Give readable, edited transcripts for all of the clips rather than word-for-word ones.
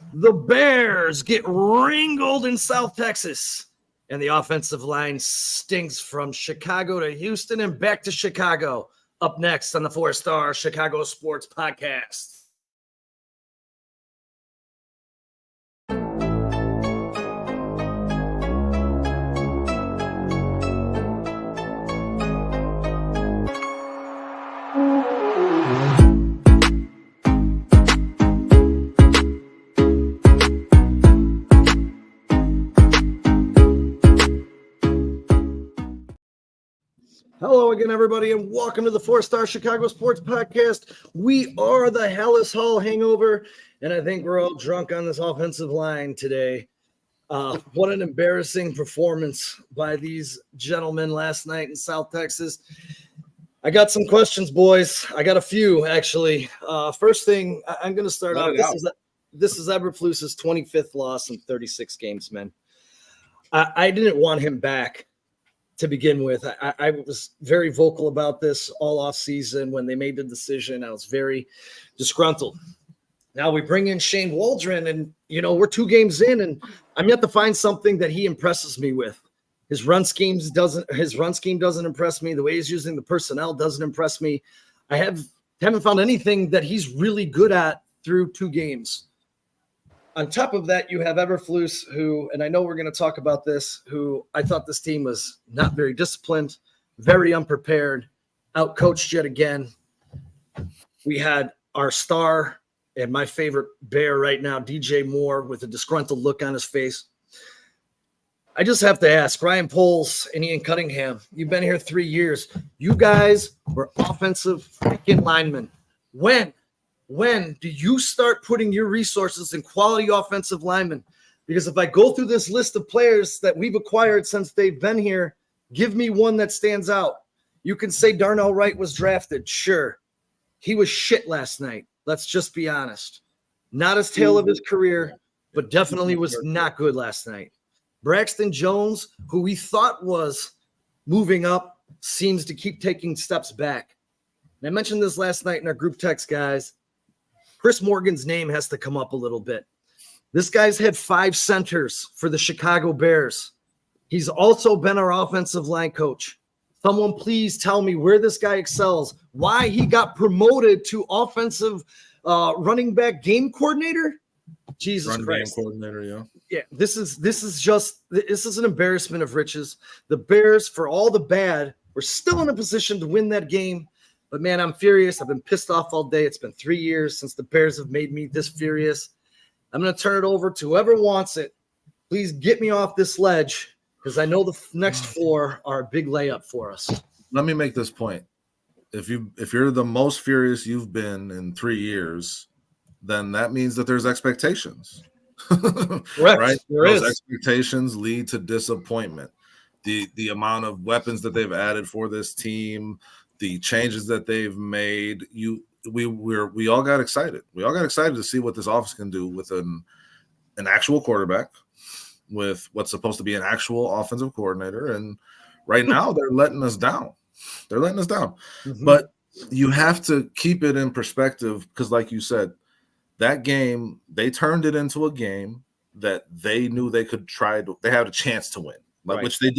The Bears get wrangled in South Texas, and the offensive line stinks from Chicago to Houston and back to Chicago. Up next on the 4-Star Chicago Sports Podcast. Hello again, everybody, and welcome to the 4-Star Chicago Sports Podcast. We are the Halas Hall Hangover, and I think we're all drunk on this offensive line today. What an embarrassing performance by these gentlemen last night in South Texas. I got some questions, boys. I got a few, actually. First thing, I'm going to start off. This is Eberflus's 25th loss in 36 games, man. I didn't want him back. To begin with, I was very vocal about this all off season when they made the decision. I was very disgruntled. Now we bring in Shane Waldron, and we're 2 games in, and I'm yet to find something that he impresses me with. His run scheme doesn't impress me. The way he's using the personnel doesn't impress me. I haven't found anything that he's really good at through 2 games. On top of that, you have Eberflus, who, and I know we're going to talk about this, who I thought this team was not very disciplined, very unprepared, outcoached yet again. We had our star and my favorite Bear right now, DJ Moore, with a disgruntled look on his face. I just have to ask, ryanpoles and Ian Cunningham, you've been here 3 years. You guys were offensive freaking linemen. When do you start putting your resources in quality offensive linemen? Because if I go through this list of players that we've acquired since they've been here, give me one that stands out. You can say Darnell Wright was drafted. Sure. He was shit last night. Let's just be honest. Not his tail of his career, but definitely was not good last night. Braxton Jones, who we thought was moving up, seems to keep taking steps back. And I mentioned this last night in our group text, guys. Chris Morgan's name has to come up a little bit. This guy's had 5 centers for the Chicago Bears. He's also been our offensive line coach. Someone please tell me where this guy excels, why he got promoted to offensive running back game coordinator. Jesus Christ. Game coordinator, yeah. Yeah, this is an embarrassment of riches. The Bears, for all the bad, were still in a position to win that game. But, man, I'm furious. I've been pissed off all day. It's been 3 years since the Bears have made me this furious. I'm going to turn it over to whoever wants it. Please get me off this ledge because I know the next 4 are a big layup for us. Let me make this point. If you're the most furious you've been in 3 years, then that means that there's expectations. Correct. Right? Those expectations lead to disappointment. The amount of weapons that they've added for this team, the changes that they've made, we all got excited. We all got excited to see what this offense can do with an actual quarterback, with what's supposed to be an actual offensive coordinator. And right now they're letting us down. Mm-hmm. But you have to keep it in perspective because, like you said, that game, they turned it into a game that they knew they could they had a chance to win. Right. Which they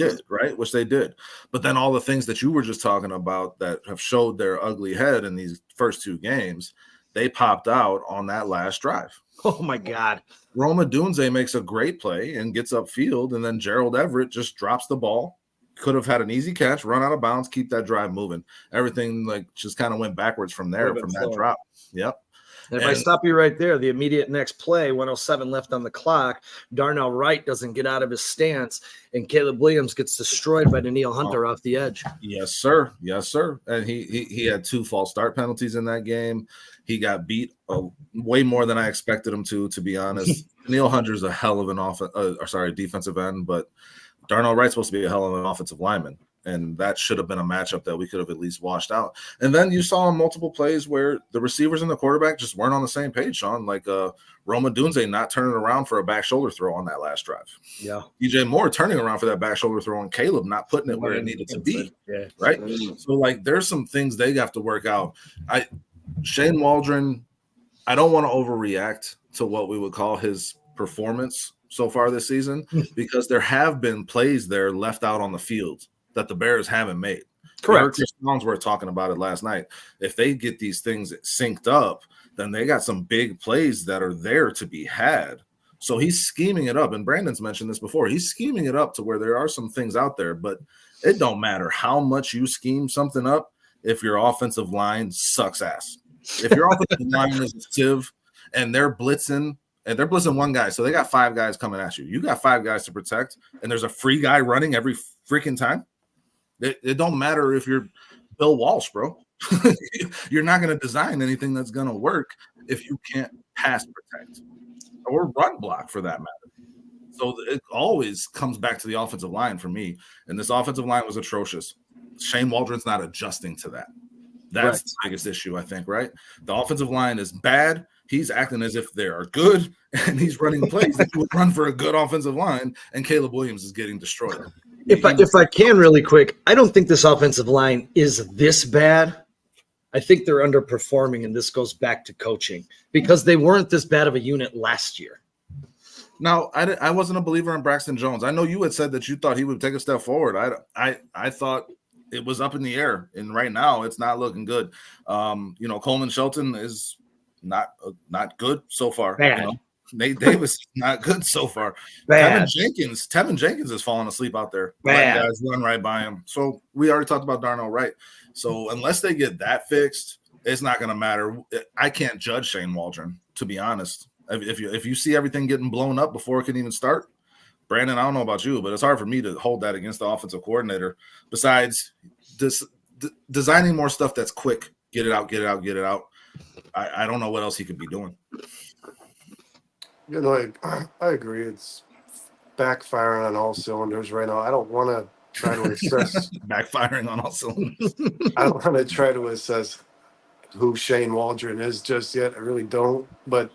did. But then all the things that you were just talking about that have showed their ugly head in these first 2 games, they popped out on that last drive. Oh, my God. Roma Dunze makes a great play and gets upfield, and then Gerald Everett just drops the ball. Could have had an easy catch, run out of bounds, keep that drive moving. Everything just kind of went backwards from there, from that drop. Yep. And if I stop you right there, the immediate next play, 1:07 left on the clock, Darnell Wright doesn't get out of his stance, and Caleb Williams gets destroyed by Daniil Hunter off the edge. Yes, sir. And he had 2 false start penalties in that game. He got beat way more than I expected him to be honest. Daniil Hunter's a hell of an defensive end, but Darnell Wright's supposed to be a hell of an offensive lineman. And that should have been a matchup that we could have at least washed out. And then you saw multiple plays where the receivers and the quarterback just weren't on the same page, Sean. Like Roma Dunze not turning around for a back shoulder throw on that last drive. Yeah. DJ Moore turning around for that back shoulder throw, and Caleb not putting it where it needed to be. Yeah. Right? So, there's some things they have to work out. Shane Waldron, I don't want to overreact to what we would call his performance so far this season, because there have been plays there left out on the field that the Bears haven't made. Correct. I heard Chris Longworth talking about it last night. If they get these things synced up, then they got some big plays that are there to be had. So he's scheming it up, and Brandon's mentioned this before. He's scheming it up to where there are some things out there, but it don't matter how much you scheme something up if your offensive line sucks ass. If your offensive line is a sieve and they're blitzing one guy, so they got 5 guys coming at you. You got 5 guys to protect, and there's a free guy running every freaking time. It don't matter if you're Bill Walsh, bro. You're not going to design anything that's going to work if you can't pass protect or run block for that matter. So it always comes back to the offensive line for me. And this offensive line was atrocious. Shane Waldron's not adjusting to that. That's the biggest issue, I think, right? The offensive line is bad. He's acting as if they are good, and he's running plays that would run for a good offensive line, and Caleb Williams is getting destroyed. If I can really quick, I don't think this offensive line is this bad. I think they're underperforming, and this goes back to coaching because they weren't this bad of a unit last year. Now, I wasn't a believer in Braxton Jones. I know you had said that you thought he would take a step forward. I thought it was up in the air, and right now it's not looking good. Coleman Shelton is not good so far. Bad. Nate Davis is not good so far. Bad. Tevin Jenkins is falling asleep out there. Bad. Guys run right by him. So we already talked about Darnell Wright. So unless they get that fixed, it's not going to matter. I can't judge Shane Waldron, to be honest. If you see everything getting blown up before it can even start, Brandon, I don't know about you, but it's hard for me to hold that against the offensive coordinator. Besides designing more stuff that's quick, get it out. I don't know what else he could be doing. I agree. It's backfiring on all cylinders right now. I don't want to try to assess backfiring on all cylinders. I don't want to try to assess who Shane Waldron is just yet. I really don't. But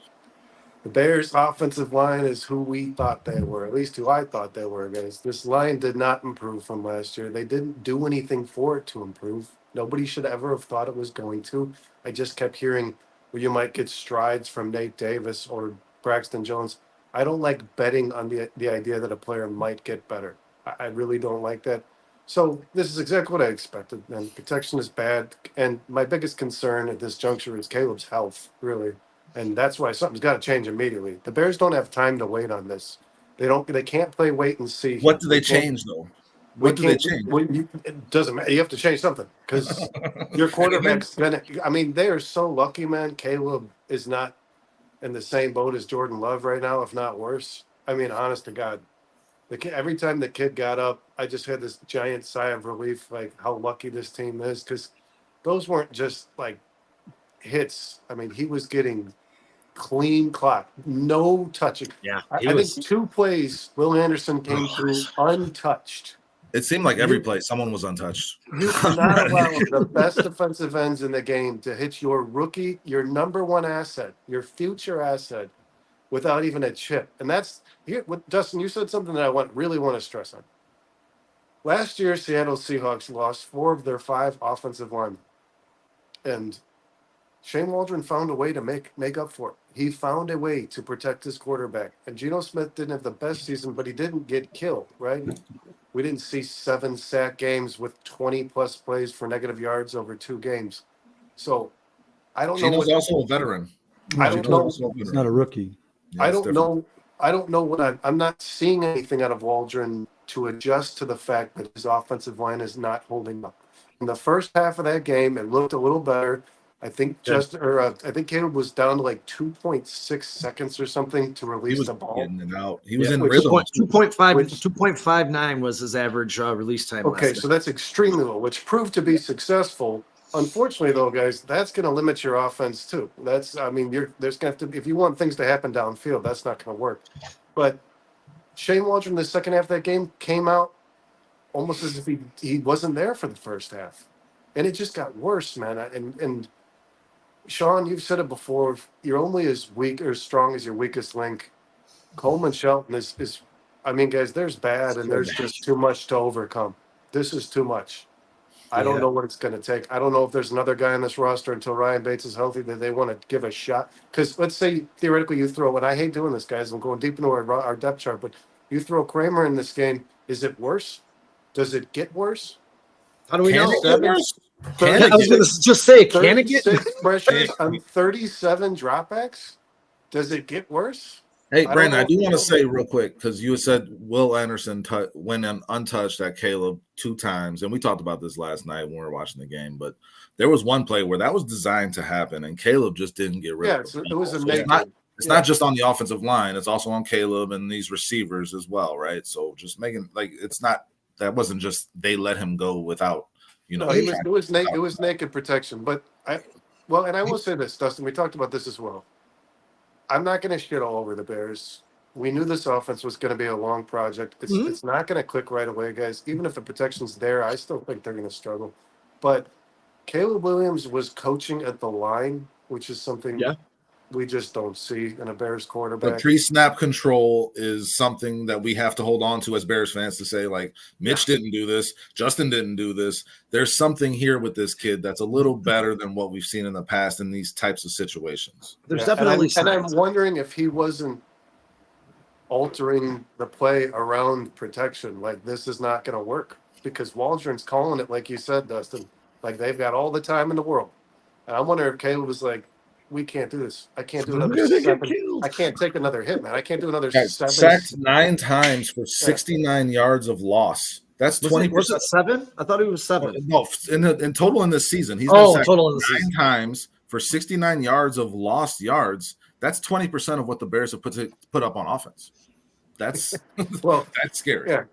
the Bears' offensive line is who we thought they were, at least who I thought they were, guys. This line did not improve from last year. They didn't do anything for it to improve. Nobody should ever have thought it was going to. I just kept hearing, well, you might get strides from Nate Davis or Braxton Jones. I don't like betting on the idea that a player might get better. I really don't like that. So this is exactly what I expected. And protection is bad. And my biggest concern at this juncture is Caleb's health, really. And that's why something's got to change immediately. The Bears don't have time to wait on this. They can't play wait and see. What do they change though? What do they change? It doesn't matter. You have to change something because your quarterback's gonna. I mean, they are so lucky, man. Caleb is not in the same boat as Jordan Love right now, if not worse. I mean, honest to God, every time the kid got up, I just had this giant sigh of relief, like how lucky this team is, because those weren't just like hits. I mean, he was getting clean clock, no touching. Yeah, I think 2 plays Will Anderson came through untouched. It seemed like every play someone was untouched. You cannot allow the best defensive ends in the game to hit your rookie, your number one asset, your future asset, without even a chip. And that's here. Dustin, you said something that I really want to stress on. Last year, Seattle Seahawks lost 4 of their 5 offensive linemen, and Shane Waldron found a way to make up for it. He found a way to protect his quarterback. And Geno Smith didn't have the best season, but he didn't get killed, right? We didn't see 7 sack games with 20-plus plays for negative yards over 2 games. So I don't know. Geno's also a veteran. I don't know. He's not a rookie. Yeah, I don't know. I don't know what I'm not seeing anything out of Waldron to adjust to the fact that his offensive line is not holding up. In the first half of that game, it looked a little better. I think I think Caleb was down to like 2.6 seconds or something to release the ball. Getting it out. He was in Which rhythm. 2.59 was his average release time. Okay, so that's extremely low, which proved to be successful. Unfortunately, though, guys, that's going to limit your offense too. There's going to have to, if you want things to happen downfield, that's not going to work. But Shane Waldron, the second half of that game, came out almost as if he wasn't there for the first half, and it just got worse, man. And Sean, you've said it before. You're only as weak or as strong as your weakest link. Coleman Shelton is. I mean, guys, there's bad and there's just too much to overcome. This is too much. I don't know what it's going to take. I don't know if there's another guy on this roster until Ryan Bates is healthy that they want to give a shot. Because let's say theoretically you throw, and I hate doing this, guys. I'm going deep into our depth chart, but you throw Kramer in this game. Is it worse? Does it get worse? How do we know? Can it get worse? I was going to just say, can it get 36 pressures on 37 dropbacks? Does it get worse? Hey, Brandon, I do want to say real quick, because you said Will Anderson went untouched at Caleb 2 times, and we talked about this last night when we were watching the game, but there was one play where that was designed to happen, and Caleb just didn't get rid of it. It was It's not just on the offensive line, it's also on Caleb and these receivers as well, right? So just making, like, it's not, that wasn't just they let him go without, No, it was naked protection. But and I will say this, Dustin, we talked about this as well. I'm not going to shit all over the Bears. We knew this offense was going to be a long project. It's not going to click right away, guys. Even if the protection's there, I still think they're going to struggle. But Caleb Williams was coaching at the line, which is something we just don't see in a Bears quarterback. The pre-snap control is something that we have to hold on to as Bears fans to say, like, Mitch didn't do this, Justin didn't do this. There's something here with this kid that's a little better than what we've seen in the past in these types of situations. There's definitely and I'm wondering if he wasn't altering the play around protection. Like, this is not going to work because Waldron's calling it, like you said, Dustin. Like, they've got all the time in the world. And I wonder if Caleb was like, we can't do this. I can't do another 7. I can't take another hit, man. I can't do another 7. Sacked 9 times for 69 yards of loss. That's 20%. Was it 7? I thought it was 7. No, in total in this season, he's been sacked total in the 9 season. times for 69 yards of lost yards. That's 20% of what the Bears have put up on offense. That's that's scary. Yeah.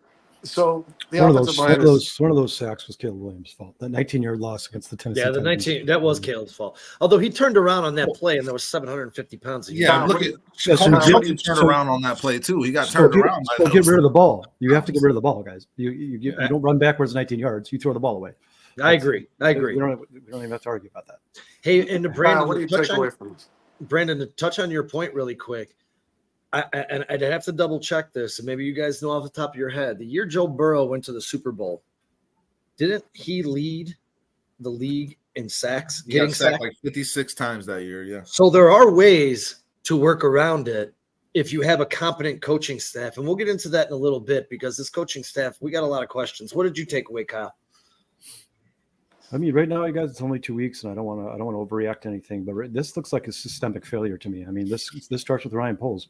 So the one offensive line one of those sacks was Caleb Williams' fault. That 19-yard loss against the Tennessee. Yeah, the Titans. 19 that was Caleb's fault. Although he turned around on that play and there was 750 pounds. Yeah, look at Coleman turned around on that play too. He got turned around. So get rid of the ball. You have to get rid of the ball, guys. You don't run backwards 19 yards. You throw the ball away. I agree. We don't even have to argue about that. Hey, and to Brandon, what do you take away from this? Brandon, to touch on your point really quick, and I'd have to double check this, and maybe you guys know off the top of your head. The year Joe Burrow went to the Super Bowl, didn't he lead the league in sacks? Getting sacked like 56 times that year, yeah. So there are ways to work around it if you have a competent coaching staff, and we'll get into that in a little bit because this coaching staff, we got a lot of questions. What did you take away, Kyle? I mean, right now, you guys, it's only 2 weeks, and I don't want to overreact to anything, but this looks like a systemic failure to me. I mean, this starts with ryanpoles.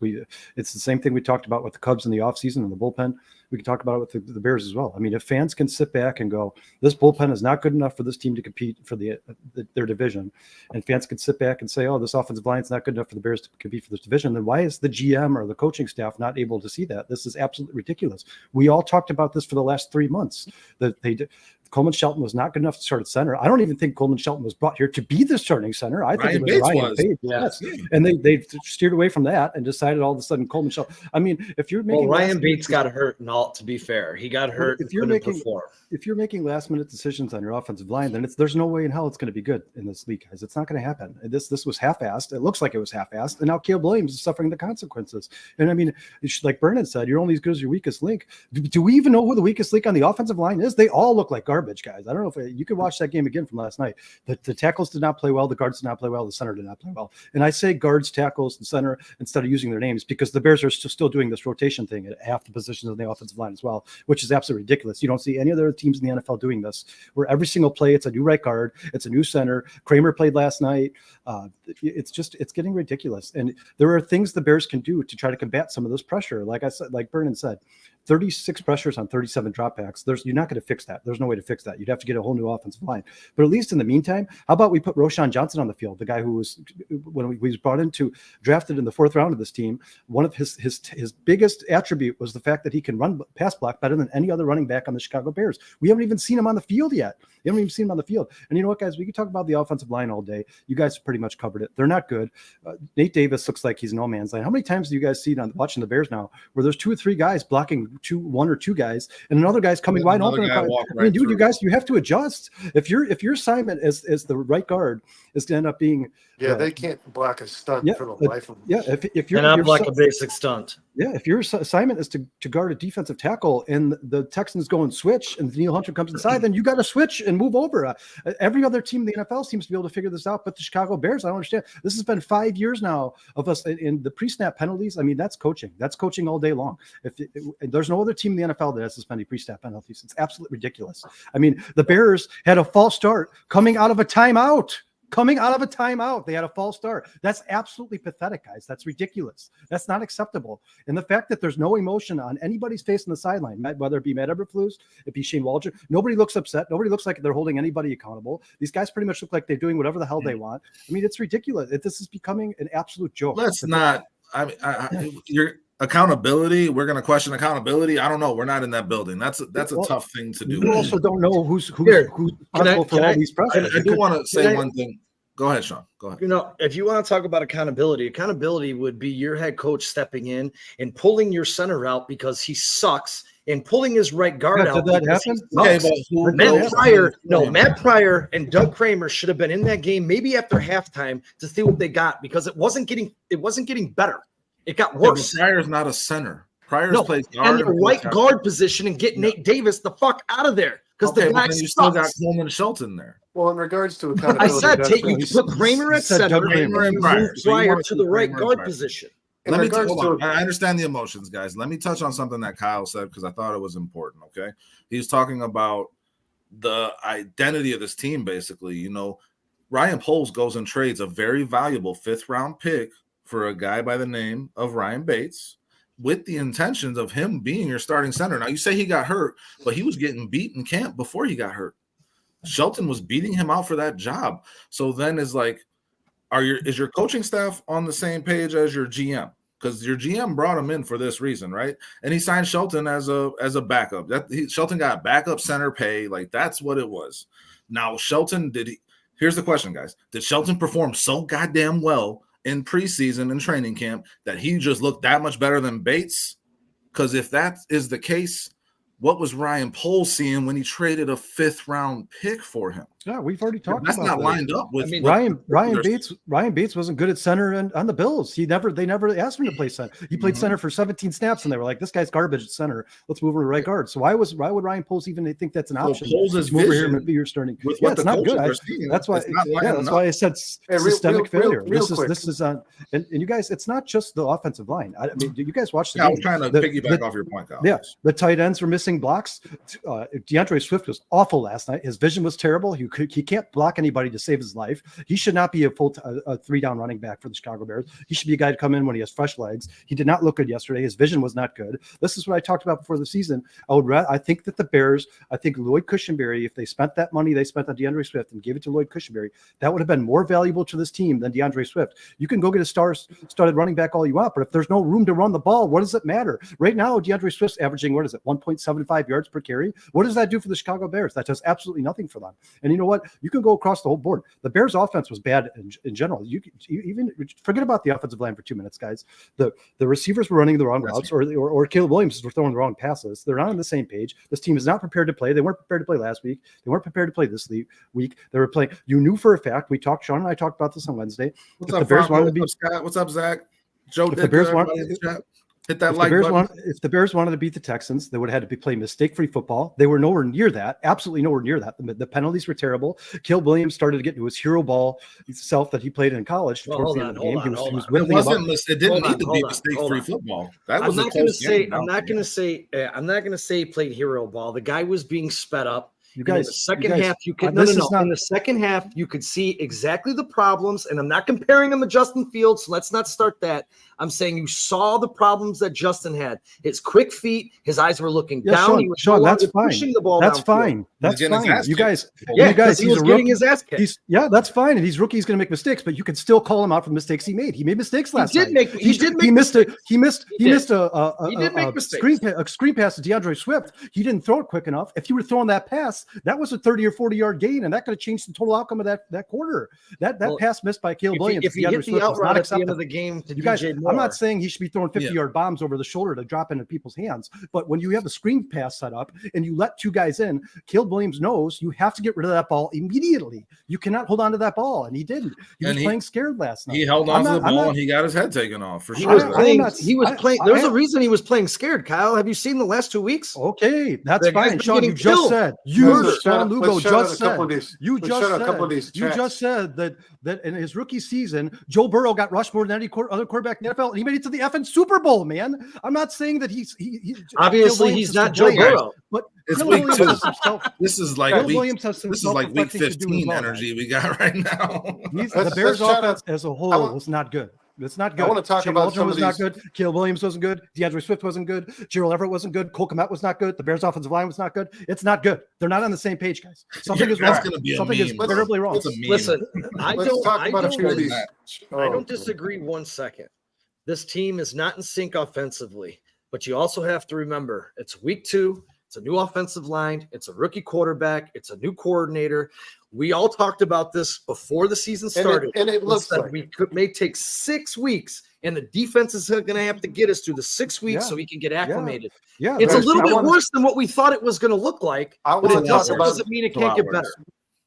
It's the same thing we talked about with the Cubs in the offseason and the bullpen. We can talk about it with the Bears as well. I mean, if fans can sit back and go, this bullpen is not good enough for this team to compete for their division, and fans can sit back and say, oh, this offensive line is not good enough for the Bears to compete for this division, then why is the GM or the coaching staff not able to see that? This is absolutely ridiculous. We all talked about this for the last 3 months, that Coleman Shelton was not good enough to start at center. I don't even think Coleman Shelton was brought here to be the starting center. I think it was Ryan Bates. Yes. And they steered away from that and decided all of a sudden Coleman Shelton. I mean, if you're making Ryan Bates got hurt and all, to be fair. He got hurt. If you're making last minute decisions on your offensive line, then there's no way in hell it's going to be good in this league, guys. It's not going to happen. This was half-assed. It looks like it was half-assed, and now Caleb Williams is suffering the consequences. And I mean, like Bernard said, you're only as good as your weakest link. Do we even know who the weakest link on the offensive line is? They all look like garbage, guys. I don't know if you could watch that game again from last night. The tackles did not play well. The guards did not play well. The center did not play well. And I say guards, tackles, and center instead of using their names because the Bears are still doing this rotation thing at half the positions on the offensive line as well, which is absolutely ridiculous. You don't see any other teams in the NFL doing this, where every single play, it's a new right guard, it's a new center. Kramer played last night. It's getting ridiculous. And there are things the Bears can do to try to combat some of this pressure. Like I said, like Vernon said, 36 pressures on 37 dropbacks. You're not going to fix that. There's no way to fix that. You'd have to get a whole new offensive line. But at least in the meantime, how about we put Roshan Johnson on the field, the guy who was, when he was brought into, drafted in the 4th round of this team, one of his biggest attribute was the fact that he can run pass block better than any other running back on the Chicago Bears. We haven't even seen him on the field yet. We haven't even seen him on the field. And you know what, guys? We can talk about the offensive line all day. You guys pretty much covered it. They're not good. Nate Davis looks like he's no man's land. How many times do you guys see watching the Bears now where there's 2 or 3 guys blocking one or two guys and another guy's coming wide open? You guys, you have to adjust. If your assignment as the right guard is to end up being they can't block a stunt for the life of them. Yeah, if you're not block a basic stunt. Yeah, if your assignment is to guard a defensive tackle and the Texans go and switch and Danielle Hunter comes inside, then you got to switch and move over. Every other team in the NFL seems to be able to figure this out, but the Chicago Bears, I don't understand. This has been 5 years now of us in the pre-snap penalties. I mean, that's coaching. That's coaching all day long. There's no other team in the NFL that has suspended pre-snap penalties. It's absolutely ridiculous. I mean, the Bears had a false start coming out of a timeout. They had a false start. That's absolutely pathetic, guys. That's ridiculous. That's not acceptable. And the fact that there's no emotion on anybody's face on the sideline, whether it be Matt Eberflus, it be Shane Waldron, nobody looks upset. Nobody looks like they're holding anybody accountable. These guys pretty much look like they're doing whatever the hell they want. I mean, it's ridiculous. This is becoming an absolute joke. Your accountability. We're going to question accountability. I don't know. We're not in that building. That's a tough thing to do. You also don't know who's responsible for all these pressures. I do want to say one thing. Go ahead, Sean. Go ahead. If you want to talk about accountability would be your head coach stepping in and pulling your center out because he sucks and pulling his right guard out. Did that happen? Okay, Matt Pryor and Doug Kramer should have been in that game maybe after halftime to see what they got because it wasn't getting better. It got worse. Pryor's not a center. Pryor's plays guard and the right guard position and get Nate Davis the fuck out of there because the back you still got Coleman Shelton there. Well, in regards to accountability, I said you put Kramer at center and Pryor to the right guard position. I understand the emotions, guys. Let me touch on something that Kyle said because I thought it was important. Okay, he's talking about the identity of this team. Basically, Ryan Poles goes and trades a very valuable 5th-round pick for a guy by the name of Ryan Bates, with the intentions of him being your starting center. Now, you say he got hurt, but he was getting beat in camp before he got hurt. Shelton was beating him out for that job. So then is your coaching staff on the same page as your GM? Because your GM brought him in for this reason, right? And he signed Shelton as a backup. Shelton got backup center pay. That's what it was. Now, here's the question, guys. Did Shelton perform so goddamn well in preseason and training camp that he just looked that much better than Bates? Because if that is the case, what was Ryan Poles seeing when he traded a 5th-round pick for him? Yeah, we've already talked about that. That's not lined up with Ryan Bates wasn't good at center on the Bills. They never asked him to play center. He played center for 17 snaps, and they were like, "This guy's garbage at center. Let's move him to right guard." So why would Ryan Poles even think that's an option? Poles' move over here and be your starting. It's not good. That's why I said systemic failure. This is on, and you guys, it's not just the offensive line. I mean, you guys watch the game. I was trying to piggyback off your point, Kyle. Yeah, the tight ends were missing blocks. DeAndre Swift was awful last night. His vision was terrible. He can't block anybody to save his life. He should not be a 3-down running back for the Chicago Bears. He should be a guy to come in when he has fresh legs. He did not look good yesterday. His vision was not good. This is what I talked about before the season. I think that the Bears, Lloyd Cushenberry, if they spent that money they spent on DeAndre Swift and gave it to Lloyd Cushenberry, that would have been more valuable to this team than DeAndre Swift. You can go get a started running back all you want, but if there's no room to run the ball, what does it matter? Right now, DeAndre Swift's averaging, 1.75 yards per carry. What does that do for the Chicago Bears? That does absolutely nothing for them. And you know what? You can go across the whole board. The Bears' offense was bad in general. You even forget about the offensive line for 2 minutes, guys. The receivers were running the wrong routes, or Caleb Williams were throwing the wrong passes. They're not on the same page. This team is not prepared to play. They weren't prepared to play last week. They weren't prepared to play this week. They were playing. You knew for a fact. Sean and I talked about this on Wednesday. What's up, Zach? Joe, if the Bears hit that like button. If the Bears wanted to beat the Texans, they would have had to play mistake-free football. They were nowhere near that. Absolutely nowhere near that. The penalties were terrible. Caleb Williams started to get into his hero ball self that he played in college. It didn't need to be mistake-free football. I'm not going to say he played hero ball. The guy was being sped up. In the second half, you could see exactly the problems, and I'm not comparing him to Justin Fields, so let's not start that. I'm saying you saw the problems that Justin had. His quick feet, his eyes were looking down. Sean, that's fine. Pushing the ball that's fine. That's fine. You guys, he was getting his ass kicked. That's fine. And he's rookie. He's going to make mistakes, but you can still call him out for the mistakes he made. He made mistakes last night. He missed a screen pass to DeAndre Swift. He didn't throw it quick enough. If you were throwing that pass, pass. That was a 30 or 40-yard gain, and that could have changed the total outcome of that quarter. That pass missed by Caleb Williams. If he hit the out route at the end of the game to DJ Moore. I'm not saying he should be throwing 50-yard bombs over the shoulder to drop into people's hands, but when you have a screen pass set up and you let two guys in, Caleb Williams knows you have to get rid of that ball immediately. You cannot hold on to that ball, and he didn't. He was playing scared last night. He held on to the ball and he got his head taken off for sure. He was playing. There's a reason he was playing scared. Kyle, have you seen the last 2 weeks? Okay, that's fine. Sean, you just said Sean Lugo just said that in his rookie season, Joe Burrow got rushed more than any other quarterback in the NFL, and he made it to the effing Super Bowl. Man, I'm not saying that he's obviously he's not Joe Burrow, but it's week 2. This is like week 15 energy we got right now. The Bears offense as a whole was not good. It's not good. I want to talk about some of these. Not good. Caleb Williams wasn't good. DeAndre Swift wasn't good. Gerald Everett wasn't good. Cole Kmet was not good. The Bears offensive line was not good. It's not good. They're not on the same page, guys. Something is wrong. Something is terribly wrong. Listen, I don't disagree 1 second. This team is not in sync offensively, but you also have to remember it's week 2. It's a new offensive line. It's a rookie quarterback. It's a new coordinator. We all talked about this before the season started. And it looks like may take 6 weeks, and the defense is going to have to get us through the 6 weeks so we can get acclimated. Yeah, it's a little bit worse than what we thought it was going to look like. Doesn't mean it can't get better.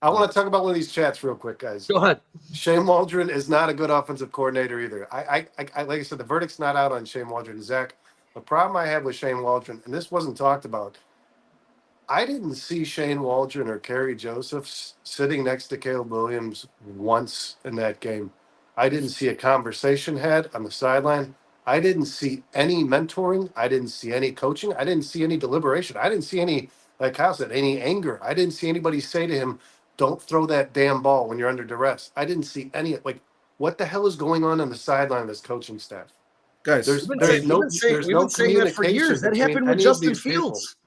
I want to talk about one of these chats real quick, guys. Go ahead. Shane Waldron is not a good offensive coordinator either. I like I said, the verdict's not out on Shane Waldron. Zach, the problem I have with Shane Waldron, and this wasn't talked about, I didn't see Shane Waldron or Kerry Joseph sitting next to Caleb Williams once in that game. I didn't see a conversation had on the sideline. I didn't see any mentoring. I didn't see any coaching. I didn't see any deliberation. I didn't see any, like Kyle said, any anger. I didn't see anybody say to him, don't throw that damn ball when you're under duress. I didn't see any, like, what the hell is going on the sideline of this coaching staff? Guys, we've been saying that for years. That happened with Justin Fields.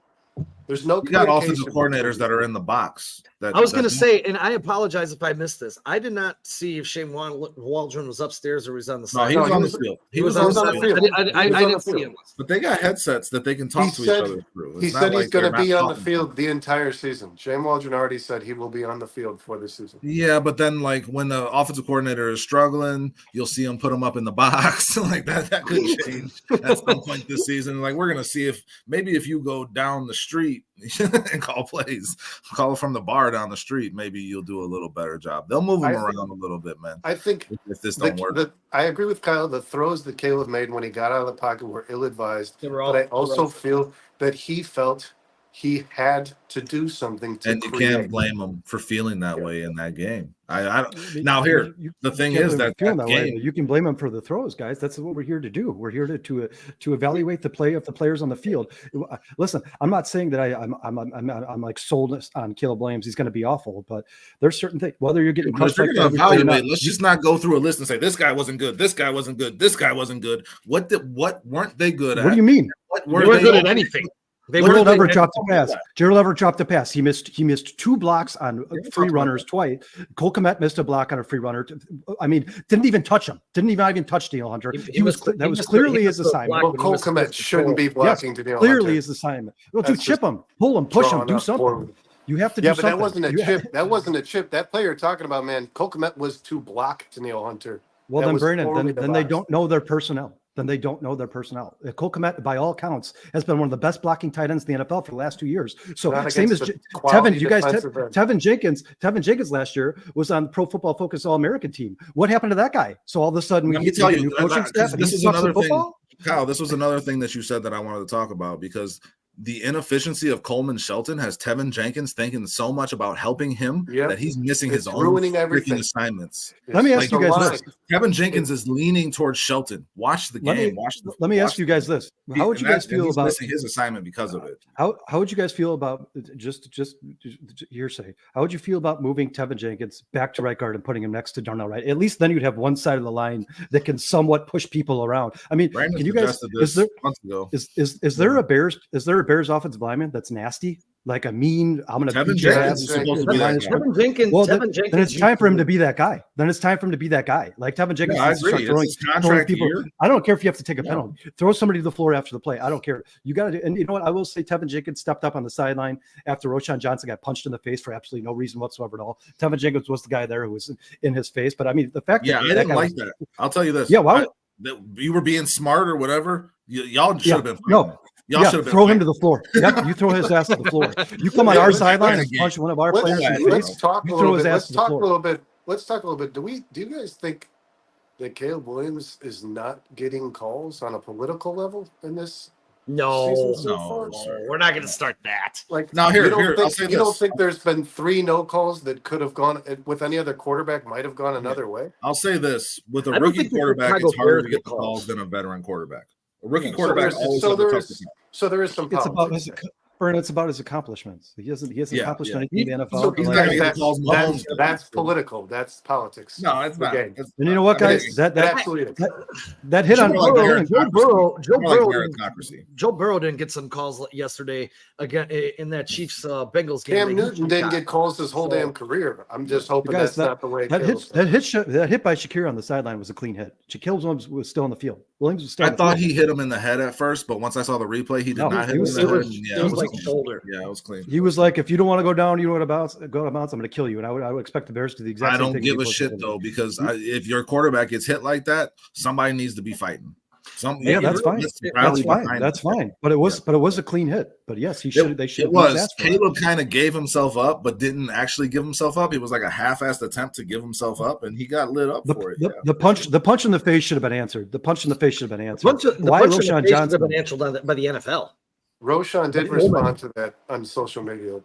There's no you got offensive coordinators that are in the box. I was going to say, and I apologize if I missed this. I did not see if Shane Waldron was upstairs or was on the side. No, he was on the field. He was on the field. I didn't see him. But they got headsets that they can talk to each other through. He said he's going to be on the field the entire season. Shane Waldron already said he will be on the field for this season. Yeah, but then like when the offensive coordinator is struggling, you'll see him put him up in the box. Like that could change at some point this season. Like we're going to see if you go down the street and call plays, call from the bar down the street, maybe you'll do a little better job. They'll move him around a little bit, man. I think if this don't work. I agree with Kyle. The throws that Caleb made when he got out of the pocket were ill-advised. But I also feel that he felt he had to do something to and you can't blame him for feeling that way in that game. The thing is that game, you can blame him for the throws, guys. That's what we're here to do. We're here to evaluate the play of the players on the field. Listen, I'm not saying that I'm like sold on Caleb Williams. He's going to be awful, but there's certain things. Whether you're getting crushed, let's just not go through a list and say this guy wasn't good, this guy wasn't good, this guy wasn't good. What weren't they good at? What do you mean? They weren't good at anything. Gerald Everett dropped the pass. Gerald Everett dropped the pass. He missed 2 blocks on free runners twice. Cole Kmet missed a block on a free runner. I mean, didn't even touch him. Didn't even touch Daniel Hunter. That was clearly his assignment. Well, Cole Kmet shouldn't be blocking Daniel Hunter. Clearly his assignment. Well, to chip him, pull him, push him, do something. You have to do something. Yeah, but that wasn't a chip. That wasn't a chip. That player you're talking about, man, Cole Kmet was to block Daniel Hunter. Well, then, Brandon, then they don't know their personnel. Cole Kmet, by all counts, has been one of the best blocking tight ends in the NFL for the last 2 years. So same as Tevin, Tevin Jenkins last year was on the Pro Football Focus All-American team. What happened to that guy? So all of a sudden we get a new coaching staff. This is another thing, Kyle. This was another thing that you said that I wanted to talk about because the inefficiency of Coleman Shelton has Tevin Jenkins thinking so much about helping him that he's missing his own freaking assignments. Let me ask you guys this. Tevin Jenkins is leaning towards Shelton. Watch the game. Let me ask you guys this. How would you guys feel about missing his assignment because of it? How would you guys feel about just hearsay? How would you feel about moving Tevin Jenkins back to right guard and putting him next to Darnell Wright? At least then you'd have one side of the line that can somewhat push people around. I mean, can you guys is there a Bears offensive lineman that's nasty? like a mean, I'm going to Tevin beat your Jenkins ass. is supposed to be that guy. Tevin Jenkins. Well, Tevin Jenkins. then it's time for him to be that guy. Then it's time for him to be that guy. Like Tevin Jenkins. Yeah, I needs to start agree. It's his contract people. year. I don't care if you have to take a penalty. Throw somebody to the floor after the play. I don't care. You got to. And you know what? I will say Tevin Jenkins stepped up on the sideline after Roshan Johnson got punched in the face for absolutely no reason whatsoever at all. Tevin Jenkins was the guy there who was in his face. But I mean, the fact Yeah, that I didn't guy like was, that. I'll tell you this. Yeah, why? That you were being smart or whatever. Y'all should have been. No. Y'all should have been. Throw him to the floor. Yep, you throw his ass to the floor. You come on our sideline and punch one of our players in the face. Let's talk a You little throw his bit. ass Let's to the talk a floor. little bit. Let's talk a little bit. Do you guys think that Caleb Williams is not getting calls on a political level in this No, season so no, far? sir. we're not going to start that. Like, Now, here, you don't here, think, I'll say you don't this. think there's been 3 no calls that could have gone with any other quarterback might have gone another way? I'll say this: with a I don't rookie think the quarterback, Chicago it's harder Bears to get get the calls. calls than a veteran quarterback. A rookie Yeah, quarterback always has a tougher time. So there is some It's about politics his there. Bern, it's about his accomplishments. He hasn't Yeah, accomplished yeah. anything in the NFL. So he's in not like- gonna get that's, calls Mahomes did. that's political. That's politics. No, it's The not. game. It's and you know what, I mean, guys? it's That It that absolutely is. that hit It's on more like Joe Burrow, meritocracy. Joe Burrow didn't get some calls yesterday again in that Chiefs Bengals game. Cam They Newton didn't got- get calls his whole So- damn career. I'm just hoping guys, that's not the way. that Caleb's hit by Shakir on the sideline was a clean hit. Shaquille Williams was still on the field. Williams was still. I on the thought field. he hit him in the head at first, but once I saw the replay, he did No, not hit he him was- in the it head. was- Yeah, it was like clean. shoulder. Yeah, it was clean. He was like, if you don't want to go down, you don't want to bounce, go out of bounds, I'm going to kill you. And I would expect the Bears to do the exact I same don't thing. give a He shit was- though, because if your quarterback gets hit like that, somebody needs to be fighting. Yeah, that's fine. let's That's rally fine. behind That's it. fine. But it was a clean hit. But yes, he should. They should. It was. Caleb kind of gave himself up, but didn't actually give himself up. It was like a half-assed attempt to give himself up, and he got lit up for it. The punch in the face should have been answered. The punch in the face should have been answered. The Why punch in the Roshan face should have Johnson? been answered by the NFL. Roshan did respond to that on social media.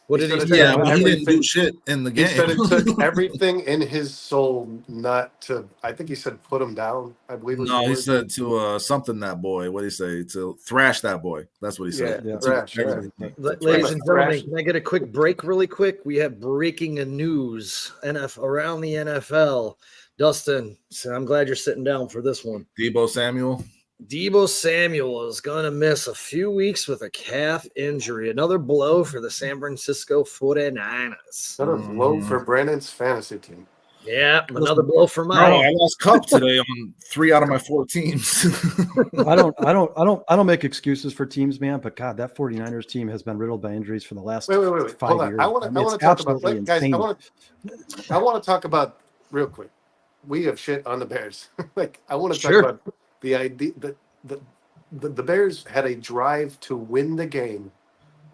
What He did said he it say? Yeah, but he didn't everything- do shit in the He game. said it took everything in his soul not to. I think he said put him down. I believe. Was No, the he word. said to something that boy. What did he say? To thrash that boy. That's what he said. Yeah, It took thrash, yeah. everything. Ladies and gentlemen, Thrash. can I get a quick break really quick? We have breaking news around the NFL. Dustin, so I'm glad you're sitting down for this one. Debo Samuel. Debo Samuel is going to miss a few weeks with a calf injury. Another blow for the San Francisco 49ers. Another blow for Brandon's fantasy team. Yeah, another blow for Oh, mine. I lost Cup today on 3 out of my 4 teams. I don't make excuses for teams, man. But God, that 49ers team has been riddled by injuries for the last Wait. 5 Hold on. years. I want mean, to it's talk about absolutely guys. insane. I want to talk about real quick. We have shit on the Bears. I want to talk Sure. about the idea that the Bears had a drive to win the game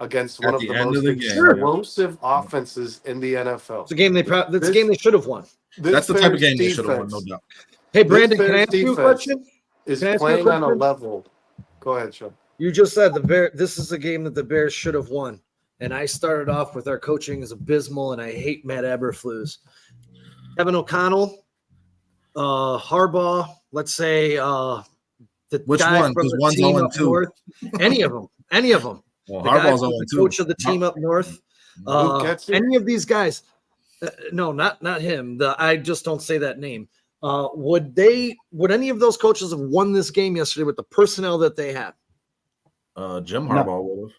against one At of the the end most of the game, explosive offenses in the NFL. It's a game that's a This- game they should have won. This That's the type of Bears game they should have won, defense no doubt. Hey, Brandon, This can I Bears ask you a defense- question? Is Can I ask you a playing on a question? level. Go ahead, Sean. You just said this is a game that the Bears should have won. And I started off with our coaching is abysmal, and I hate Matt Eberflus. Kevin O'Connell, Harbaugh, let's say the Which guy one? from 'Cause the one's team 0-2. up north. Any of them. Well, The guy Harbaugh's who's the 0-2. coach of the team up north. Luke Getzer? Any of these guys. No, not him. I just don't say that name. Would any of those coaches have won this game yesterday with the personnel that they had? Jim Harbaugh would have.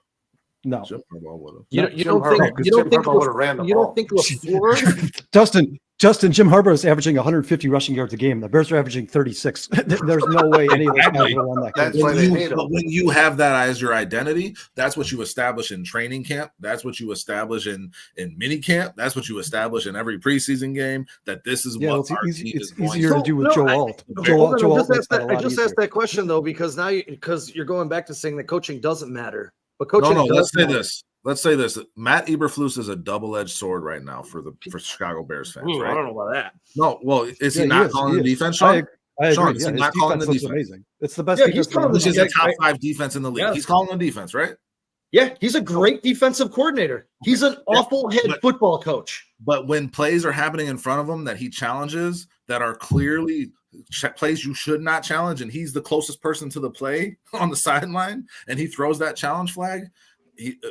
No, Jim Harbaugh would have. You Jim don't Harbaugh, think 'cause you don't Jim think Harbaugh would've ran the you ball. don't think LaFleur? Justin, Jim Harbaugh is averaging 150 rushing yards a game. The Bears are averaging 36. There's no way any of those guys would have won that game. That's why they hate him. But when you have that as your identity, that's what you establish in training camp. That's what you establish in mini camp. That's what you establish in every preseason game. That this is Yeah, what it's our easy, team it's is going easier to to do with No, Joe I- Alt. Hold Joe on, Alt I just makes asked that that. a I lot just easier. asked that question though because because you're going back to saying that coaching doesn't matter, but No, coaching. no. does Let's say matter. this. Let's say this. Matt Eberflus is a double-edged sword right now for Chicago Bears fans, Ooh, I right? don't know about that. No, well, is he Yeah, not is, calling he the is. defense, I Sean? agree. Sean, is Yeah, he his not calling the defense looks defense? amazing. It's the best Yeah, defense he's calling in the Which is league. a top 5 defense in the league. Yeah. He's calling the defense, right? Yeah, he's a great defensive coordinator. He's an awful head but- football coach. But when plays are happening in front of him that he challenges that are clearly plays you should not challenge, and he's the closest person to the play on the sideline, and he throws that challenge flag,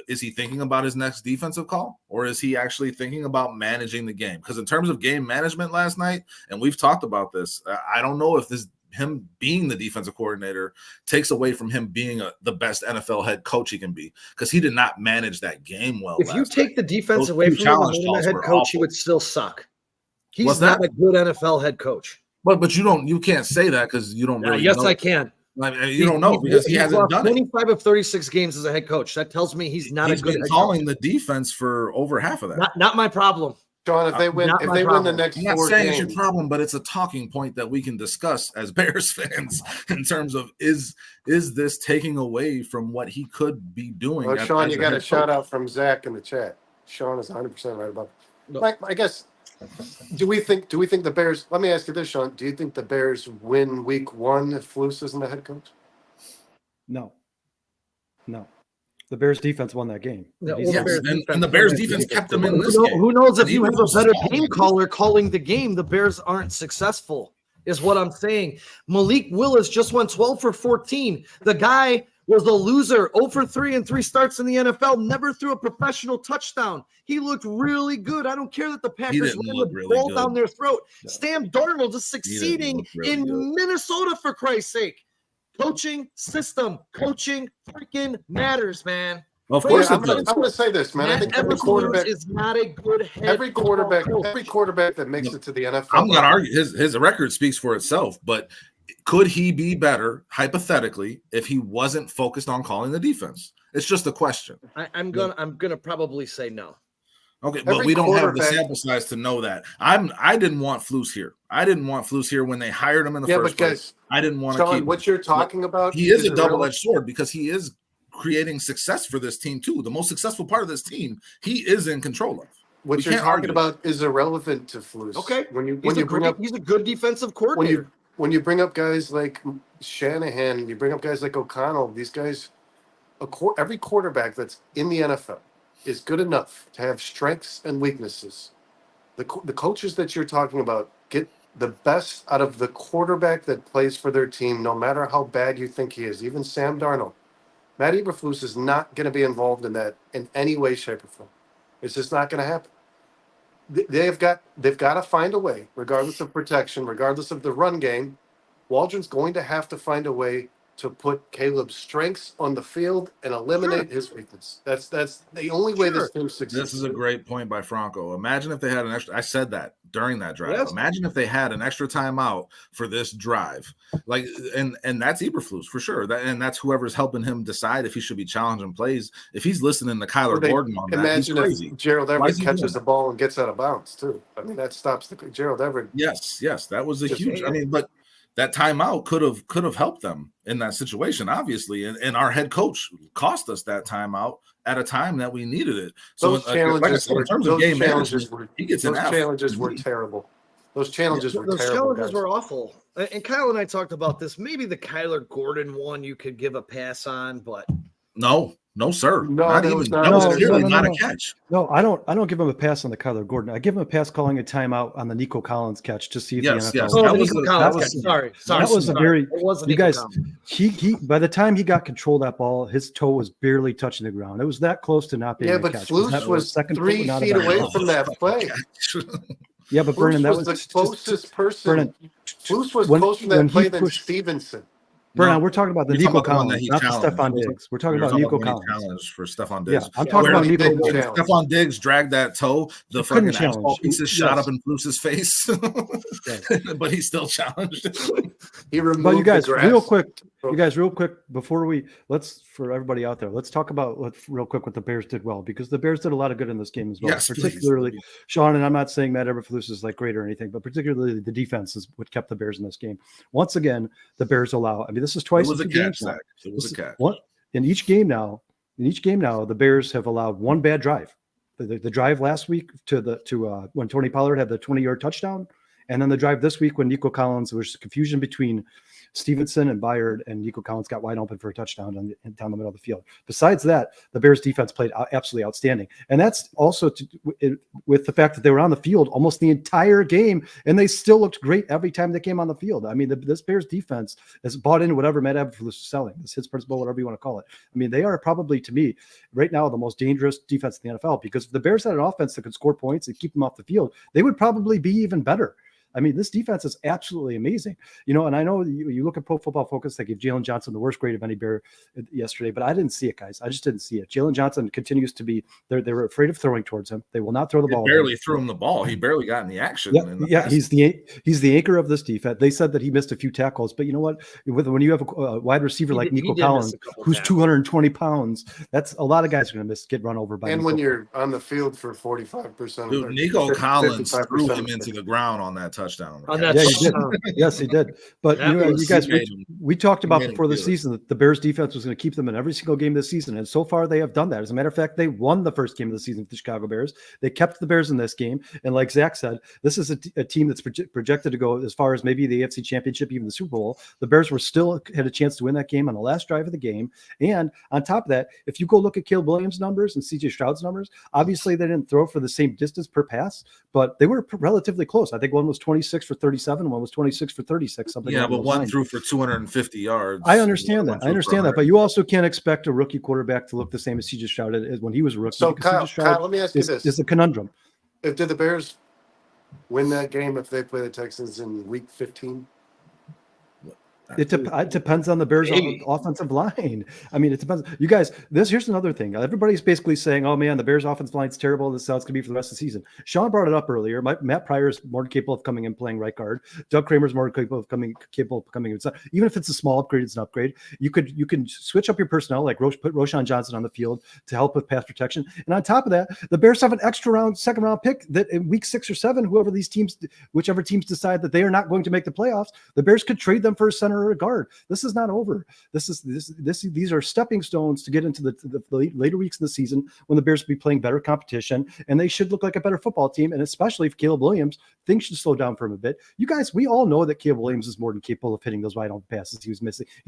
is he thinking about his next defensive call, or is he actually thinking about managing the game? Because in terms of game management last night, and we've talked about this, I don't know if him being the defensive coordinator takes away from him being the best NFL head coach he can be, because he did not manage that game well. If you take the defense Those away two from him and challenge made him a calls head were coach, he awful. would still suck. He's What's not that? a good NFL head coach. But you can't say that because you don't really Yes, know. I can. I mean, you don't know because he hasn't lost done it. 25 of 36 games as a head coach. That tells me he's not a He's good been head calling coach. the defense for over half of that. Not my problem. Sean, if they win, Not my win the problem. next I'm not 4 saying it's games, your problem, but it's a talking point that we can discuss as Bears fans in terms of is this taking away from what he could be doing? well, Sean, as you got a head shout coach? out from Zach in the chat. Sean is 100% right about that. No. Mike, I guess. Do we think the Bears? Let me ask you this, Sean. Do you think the Bears win Week 1 if Flus isn't the head coach? No. The Bears defense won that game. No, The well, defense- Yes, and the Bears defense kept them in this game. Who knows if And you even have a though better small game games- caller calling the game, the Bears aren't successful, is what I'm saying. Malik Willis just went 12 for 14. The guy was a loser, 0 for 3 and 3 starts in the NFL, never threw a professional touchdown. He looked really good. I don't care that the Packers didn't ran look the really ball good. down their throat. No. Sam Darnold is succeeding look really in good. Minnesota, for Christ's sake. Coaching system, coaching freaking matters, man. Of Yeah, course I'm it gonna does. say this, man. I Matt think every Eberflus quarterback, is not a good head every quarterback coach. that makes it to the NFL. I'm not arguing. His record speaks for itself, but could he be better hypothetically if he wasn't focused on calling the defense? It's just a question. I'm gonna probably say no. Okay, but Every we don't have the quarterback- sample size to know that. I didn't want Flus here. I didn't want Flus here when they hired him in the Yeah, first but place. guys, I didn't want to Sean, keep. what you're talking about, He is a irrelevant. double-edged sword because he is creating success for this team too. The most successful part of this team, he is in control of. What we you're can't talking argue. about is irrelevant to Flus. Okay. When you He's bring up a good defensive when coordinator. you bring up guys like Shanahan, you bring up guys like O'Connell. These guys, every quarterback that's in the NFL is good enough to have strengths and weaknesses. The coaches that you're talking about get the best out of the quarterback that plays for their team, no matter how bad you think he is. Even Sam Darnold, Matt Eberflus is not going to be involved in that in any way, shape, or form. It's just not going to happen. They've got to find a way, regardless of protection, regardless of the run game. Waldron's going to have to find a way to put Caleb's strengths on the field and eliminate his weakness. That's the only way this team succeeds. This is a great point by Franco. Imagine if they had an extra. I said that during that drive. Yes. Imagine if they had an extra timeout for this drive, like, and that's Eberflus for sure. And that's whoever's helping him decide if he should be challenging plays. If he's listening to Kyler Gordon on that, he's Imagine crazy. if Gerald Why Everett is he doing catches that? the ball and gets out of bounds too. I mean, that stops the Gerald Everett. Yes, that was a Just huge. I mean, but that timeout could have helped them in that situation, obviously. And our head coach cost us that timeout at a time that we needed it. So, Those like I challenges, said, in terms of those game challenges management, were he gets an those F. challenges were terrible. Those challenges were Those terrible. challenges Guys. were awful. And Kyle and I talked about this. Maybe the Kyler Gordon one you could give a pass on, but No, sir. No, not that even. was not- That was no, clearly no, not no. a catch. No, I don't give him a pass on the Kyler Gordon. I give him a pass calling a timeout on the Nico Collins catch to see if Yes, the NFL. yes. oh, That the was Nico a- Collins that was- catch. Sorry. that was a sorry. very- It wasn't you Nico guys- Collins. He by the time he got control of that ball, his toe was barely touching the ground. It was that close to not being Yeah, a but catch. Flus That was second 3 foot not feet about away it. from that play. Yeah, but Brennan, Flus that was was the closest person. Brennan, Flus was when- closer to when that he play than pushed- Stevenson. Brennan, No, we're talking about the you're talking Nico about the one that Collins, he not the challenged. Stephon Diggs. We're talking You're about Nico when he Collins. challenged for Stephon Yeah, Diggs. I'm talking Where about he Nico didn't Collins. challenge. Stephon Diggs dragged that toe. The He couldn't fucking asphalt challenge. pieces shot Yes. up in Flus's face, Yes. but he still challenged. He removed But you guys, the grass. real quick, before let's for everybody out there, let's talk about real quick what the Bears did well, because the Bears did a lot of good in this game as well. Yes, please. Particularly Sean, and I'm not saying Matt Eberflus is like great or anything, but particularly the defense is what kept the Bears in this game. Once again, the Bears allow. I mean, this is twice It was in a 2 catch, games now. Zach. It was a catch. In each game now, the Bears have allowed one bad drive. The drive last week to when Tony Pollard had the 20-yard touchdown, and then the drive this week when Nico Collins, there was confusion between Stevenson and Byard, and Nico Collins got wide open for a touchdown down the middle of the field. Besides that, the Bears defense played absolutely outstanding. And that's also with the fact that they were on the field almost the entire game, and they still looked great every time they came on the field. I mean, this Bears defense has bought into whatever Matt Eberflus is selling, this his principle, whatever you want to call it. I mean, they are probably, to me, right now, the most dangerous defense in the NFL, because if the Bears had an offense that could score points and keep them off the field, they would probably be even better. I mean, this defense is absolutely amazing. You know, and I know you look at Pro Football Focus, they gave Jalen Johnson the worst grade of any Bear yesterday, but I didn't see it, guys. I just didn't see it. Jalen Johnson continues to be, they were afraid of throwing towards him. They will not throw the ball. He barely threw him the ball. He barely got any action. Yeah, he's the anchor of this defense. They said that he missed a few tackles, but you know what? When you have a wide receiver like Nico Collins, who's 220 pounds, that's a lot of guys are going to get run over by. And Nico. when you're on the field for 45%, dude, Nico Collins threw him into the ground on that touchdown. On He did. Yes, he did. But you guys, we talked about before the season that the Bears defense was going to keep them in every single game this season, and so far they have done that. As a matter of fact, they won the first game of the season with the Chicago Bears. They kept the Bears in this game, and like Zach said, this is a team that's projected to go as far as maybe the AFC Championship, even the Super Bowl. The Bears had a chance to win that game on the last drive of the game, and on top of that, if you go look at Caleb Williams' numbers and CJ Stroud's numbers, obviously they didn't throw for the same distance per pass, but they were relatively close. I think one was 26 for 37, one was 26 for 36. Something. Yeah, but one threw for 250 yards. I understand that. But you also can't expect a rookie quarterback to look the same as CJ Stroud as when he was a rookie. So Kyle, let me ask you this: is a conundrum. Did the Bears win that game if they play the Texans in Week 15? It depends on the Bears' offensive line. I mean, it depends. You guys, here's another thing. Everybody's basically saying, "Oh man, the Bears' offensive line's terrible. This is how it's going to be for the rest of the season." Sean brought it up earlier. Matt Pryor is more capable of coming in playing right guard. Doug Kramer's more capable of coming in. Even if it's a small upgrade, it's an upgrade. You can switch up your personnel, like put Roshan Johnson on the field to help with pass protection. And on top of that, the Bears have an second round pick that in week 6 or 7, whichever teams decide that they are not going to make the playoffs, the Bears could trade them for a center or a guard. This is not over. These are stepping stones to get into the later weeks of the season when the Bears will be playing better competition, and they should look like a better football team. And especially if Caleb Williams, things should slow down for him a bit. You guys, we all know that Caleb Williams is more than capable of hitting those wide open passes he's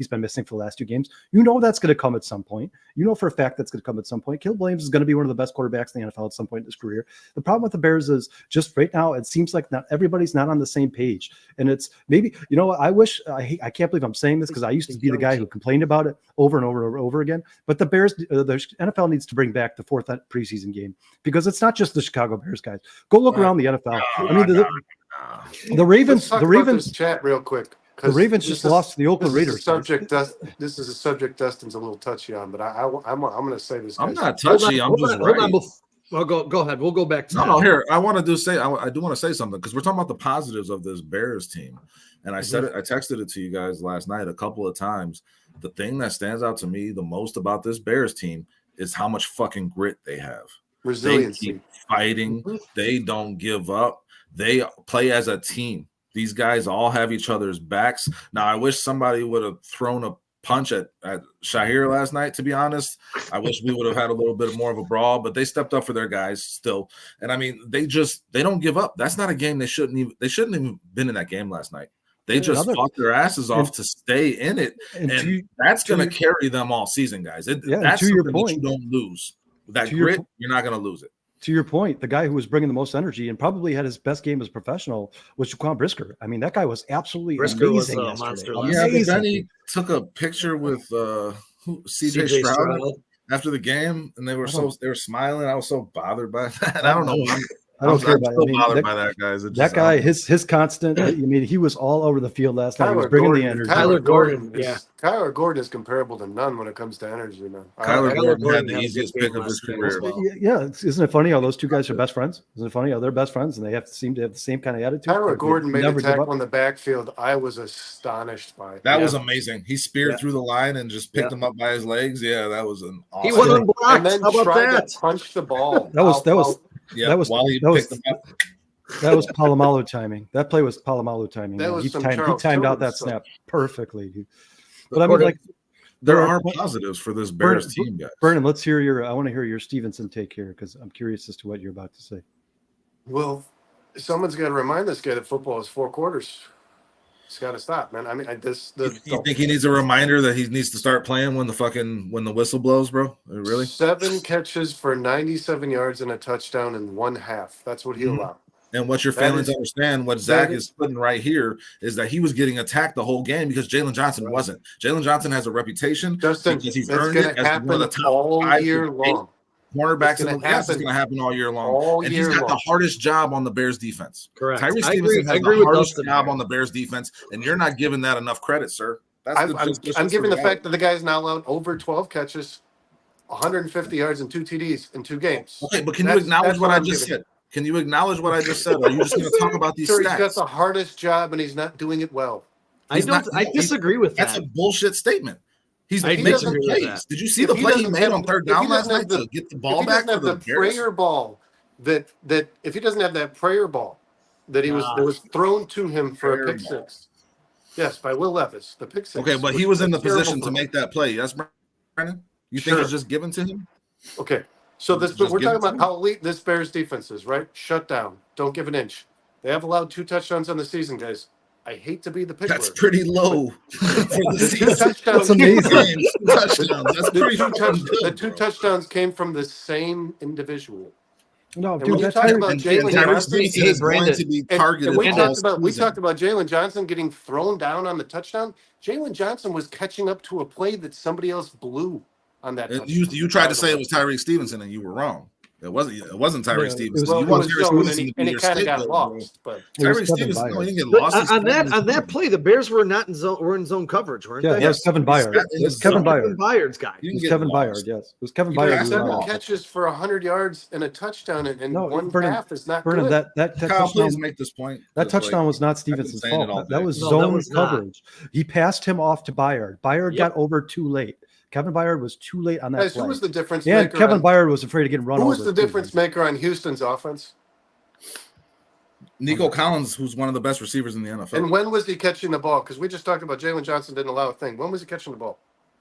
been missing for the last 2 games. You know that's going to come at some point. You know for a fact that's going to come at some point. Caleb Williams is going to be one of the best quarterbacks in the NFL at some point in his career. The problem with the Bears is just right now it seems like not everybody's not on the same page, and it's maybe I can't believe I'm saying this because I used to be the guy who complained about it over and over and over again. But the Bears, the NFL needs to bring back the 4th preseason game because it's not just the Chicago Bears, guys. Go look around the NFL. I mean, the Ravens. Chat real quick. The Ravens just lost to the Oakland Raiders. This is a subject Dustin's a little touchy on, but I'm going to say this. I'm not touchy. I'm just right. Well, go ahead. We'll go back to no. Here, I want to I do want to say something because we're talking about the positives of this Bears team, and I said it. I texted it to you guys last night a couple of times. The thing that stands out to me the most about this Bears team is how much fucking grit they have. Resiliency. They keep fighting. They don't give up. They play as a team. These guys all have each other's backs. Now, I wish somebody would have thrown a punch at Shahir last night, to be honest. I wish we would have had a little bit more of a brawl, but they stepped up for their guys still. And I mean, they don't give up. That's not a game they shouldn't even been in that game last night. They just fought their asses off to stay in it. And that's going to carry them all season, guys. That's to your something point, that you don't lose. That grit, you're not going to lose it. To your point, the guy who was bringing the most energy and probably had his best game as a professional was Jaquan Brisker. I mean, that guy was absolutely amazing yesterday. Yeah, but then he took a picture with CJ Stroud after the game, and they were smiling. I was so bothered by that. I don't know. I don't care about it. Bothered by that, guys. That guy, his constant. I mean, he was all over the field last night. He was bringing the energy. Kyler Gordon is comparable to none when it comes to energy, man. Kyler Gordon had the easiest pick of his career. Yeah, isn't it funny how those two guys are best friends? Isn't it funny how they're best friends and they seem to have the same kind of attitude? Kyler Gordon made a tackle on the backfield. I was astonished by it. That was amazing. He speared through the line and just picked him up by his legs. Yeah, that was an awesome. He went unblocked. And then tried to punch the ball. That was Palomalu timing. That play was Palomalu timing. He timed out that snap perfectly. But I mean, like, there are positives for this Bears team, guys. Vernon, I want to hear your Stevenson take here because I'm curious as to what you're about to say. Well, someone's got to remind this guy that football is 4 quarters. It's got to stop, man. I mean, you think he needs a reminder that he needs to start playing when the whistle blows, bro? Really? 7 catches for 97 yards and a touchdown in 1 half. That's what he allowed. And what you're failing to understand, what Zach is putting right here, is that he was getting attacked the whole game because Jalen Johnson wasn't. Jalen Johnson has a reputation because he's earned it as one of the top 5 year long. cornerbacks It's in gonna the yes, it's happen going to happen all year long. all And year he's got long. the hardest job on the Bears defense. Correct. Tyree I Stevenson has agree the with hardest Dustin job there. on the Bears defense, and you're not giving that enough credit, sir. That's I'm giving the fact that the guy's now allowed over 12 catches, 150 yards, and 2 TDs in 2 games. Okay, but can you acknowledge That's what I I'm just giving. said? Can you acknowledge what I just said? Or are you just going to talk about these Sure, he's got stats? the hardest job and he's not doing it well. I disagree with That's that. a bullshit statement. He's I making disagree with plays. that. Did you see If the he play he doesn't made have- on third if he down last doesn't night have to get the If ball he back doesn't for have the the Bears? prayer ball that if he doesn't have that prayer ball that was thrown to him for a Prayer pick ball. 6. Yes, by Will Levis, the pick 6. Okay, but he was in the terrible position to throw. make that play. Yes, Brandon? You think Sure. it's just given to him? Okay, so Just we're give it talking to about him. how elite this Bears defense is, right? Shut down. Don't give an inch. They have allowed 2 touchdowns on the season, guys. I hate to be the pickler. That's pretty low for the The 2 season. touchdowns. That's amazing. Games, touchdowns. That's The pretty 2 fucking good, the 2 bro. touchdowns came from the same individual. No, And dude, when you that talk Tyree, about And Jalen Tyree Johnson, Stevenson hey, is going Brandon, to be and targeted we all talked about season. Jalen Johnson getting thrown down on the touchdown. Jalen Johnson was catching up to a play that somebody else blew on that touchdown. You tried to say it was Tyreek Stevenson, and you were wrong. It wasn't Tyreek Yeah, Stevenson. Well, You it want was Tyreek zone, Stevenson to be and your he kind of got scapegoat, bro. lost. But It was Tyreek Kevin Stevenson, no, Byard. he didn't get But lost. He's on still in that zone. play, the Bears were not in zone. Were in zone coverage, weren't yeah, they? that was Kevin Byard. Sat It in was his Kevin zone. Kevin Byard. Byard's guy. He It didn't was get Kevin lost. Byard, yes. It was Kevin he Byard. got who 7 lost. catches for 100 yards and a touchdown in No, one Vernon, half is not Vernon, good. that Kyle, touchdown, please make this point. that 'cause, like, touchdown was not Stevenson's saying it all fault. That day. was No, that zone was not. coverage. He passed him off to Byard. Byard Yep. got over too late. Kevin Byard was too late on that Guys, play. who was the difference And maker? Kevin Byard was afraid of getting run Who over. was the too, difference man. maker on Houston's offense? Nico Collins, who's one of the best receivers in the NFL. And when was he catching the ball? Because we just talked about Jalen Johnson didn't allow a thing. When was he catching the ball?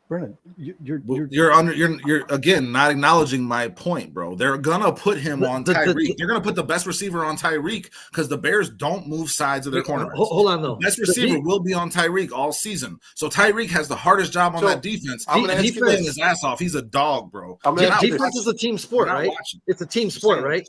Brennan, you're You're again not acknowledging my point, bro. They're gonna put him on Tyreek. They're gonna put the best receiver on Tyreek because the Bears don't move sides of their cornerbacks. Hold on, though. The best receiver will be on Tyreek all season. So Tyreek has the hardest job on So, that defense. I'm gonna And ask he's you playing this. his ass off. He's a dog, bro. I'm gonna ask you Defense this. is a team sport, You're not right? watching. It's a team sport, right?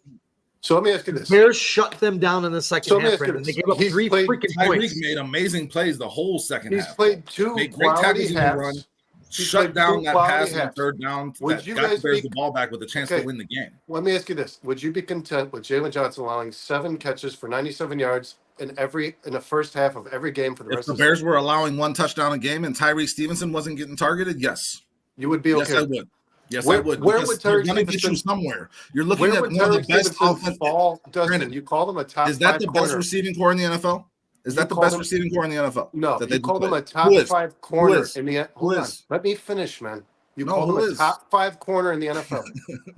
So let me ask you this. Bears shut them down in the second So let me half, ask you Brandon. They this. gave up He's 3 played- freaking Tyreek points. made amazing plays the whole second He's half. played 2 Made great quality tackles in the run. halves. He's Shut played down 2 that quality pass on halves. third down Would that you got the guys Bears be- the ball back with a chance Okay. to win the game. Let me ask you this. Would you be content with Jalen Johnson allowing 7 catches for 97 yards in the first half of every game for the If rest the of the Bears season? were allowing 1 touchdown a game and Tyreek Stevenson wasn't getting targeted, yes. You would be okay. Yes, I would. Yes, Where- I would. where Because would they're Tyreek going to get you Stevenson- somewhere. You're looking Where at would one of Tyreek the best Stevenson offense. fall? Dustin, Brandon, you called him a top Is that 5 the corner. best receiving core in the NFL? Is that the called best him- receiving core in the NFL? No, that you they called him play? a top Who is? 5 corner is? in the. Who Hold on, is? let me finish, man. You No, called him who a is? top 5 corner in the NFL.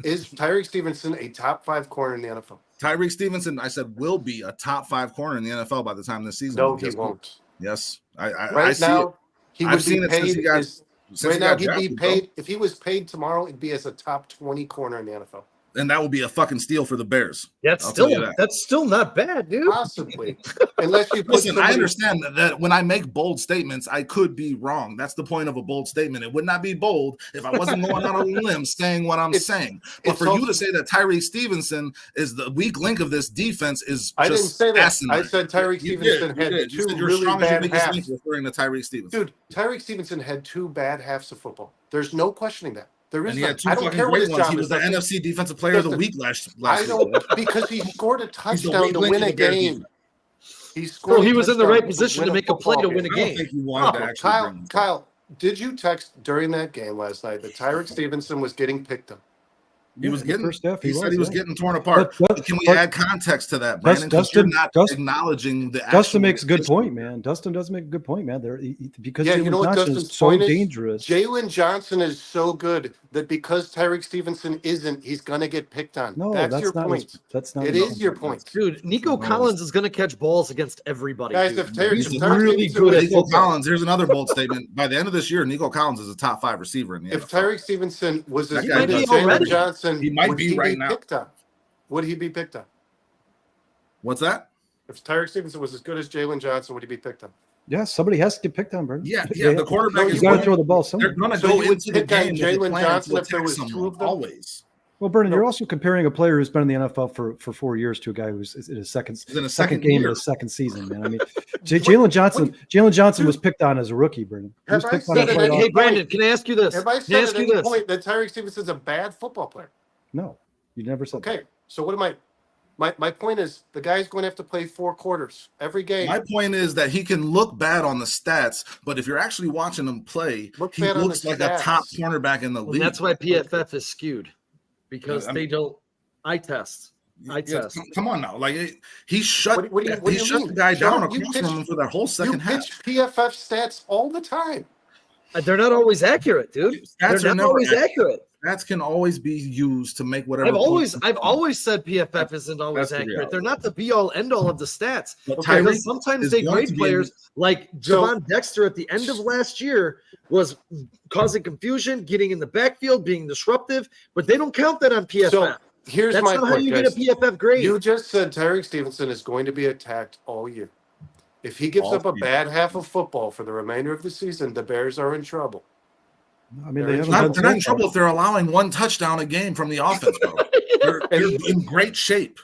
Is Tyreek Stevenson a top 5 corner in the NFL? Tyreek Stevenson, I said, will be a top 5 corner in the NFL by the time this season. No, he Yes, won't. Yes, I Right see it. now, he I've would seen be it since paid. he got- as- Since Right he now, got he'd be drafted, bro. paid. If he was paid tomorrow, it'd be as a top 20 corner in the NFL. And that would be a fucking steal for the Bears. That's I'll tell you still not bad, dude. Possibly, unless you put Listen, I somebody- understand that when I make bold statements, I could be wrong. That's the point of a bold statement. It would not be bold if I wasn't going out on a limb saying what I'm saying. But it's for you also- to say that Tyreek Stevenson is the weak link of this defense is I didn't just say that. asinine. I said Tyreek You Stevenson did, had you did. You 2 said you're really strong as your bad biggest link halves. referring to Tyreek Stevenson. Dude, Tyreek Stevenson had 2 bad halves of football. There's no questioning that. There is And he none. had 2 I don't fucking care what great his ones. job He is. was the Listen, NFC Defensive Player of the listen, Week last I week. don't because he scored a He's the touchdown weak to link win of a the Bears game. defense. He scored. Well, he a was in the touchdown right position win to make a play football to win a game. I don't game. think you wanted to actually bring this up. Kyle, did you text during that game last night that Tyreek Stevenson was getting picked up? He was in the getting. first half, He he said was, he was yeah. getting torn apart. But- Can we but- add context to that, Brandon? Because you're not acknowledging the. Dustin actual makes a good history. point, man. Dustin does make a good point, man. Because Yeah, you Jalen know what Johnson Dustin's is so point is? dangerous. Jalen Johnson is so good that because Tyreek Stevenson isn't, he's going to get picked on. No, that's that's your not. point. That's not. It is your point. Dude, Nico Collins is going to catch balls against everybody. Guys, dude. if Tyreek He's Stevenson really was- good at Nico football. Collins. Here's another bold statement. By the end of this year, Nico Collins is a top 5 receiver in the If NFL. Tyreek Stevenson was as That guy good as might be Jalen already. Johnson, He might would be he right be now. picked on? Would he be picked on? What's that? If Tyreek Stevenson was as good as Jalen Johnson, would he be picked on? Yeah, somebody has to get picked on, Brendan. Yeah, yeah. The quarterback No, is You got to going. throw the ball They're somewhere. going to So go you would into the pick on game with a Jalen plan Johnson to if there attack was 2 someone, of them? always. Well, Brendan, No. you're also comparing a player who's been in the NFL for 4 years to a guy who's in his second He's in his second second game year. in his second season, man. I mean, Jalen Johnson was picked on as a rookie, Brendan. He was Have I picked on said as it right at off. Hey, Brandon, can I ask you this? Have I Can I said ask at you any this? point that Tyreek Stevenson's a bad football player? No, you never said. Okay, so what am I? My point is the guy's going to have to play 4 quarters every game. My point is that he can look bad on the stats, but if you're actually watching him play, Look he bad on looks the like stats. a top cornerback in the Well, league. that's why PFF is skewed because I they mean- don't. I test. Come on now, he shut What do you shut mean? the guy Sean, down you across pitch- from him for that whole You second half. pitch PFF stats all the time. They're not always accurate, dude. Stats They're are not never always accurate. Stats can always be used to make whatever. I've always said PFF isn't always That's the accurate. reality. They're not the be all end all of the stats. But Because Tyreek sometimes is they going grade to be players like So- Javon Dexter at the end of last year was causing confusion, getting in the backfield, being disruptive, but they don't count that on PFF. So here's That's my not how point, you guys. get a PFF grade. You just said Tyreek Stevenson is going to be attacked all year. If he gives All up a season. bad half of football for the remainder of the season, the Bears are in trouble. I mean, They're they in haven't They're done not in so far. trouble if they're allowing 1 touchdown a game from the offense, bro. They're in great shape.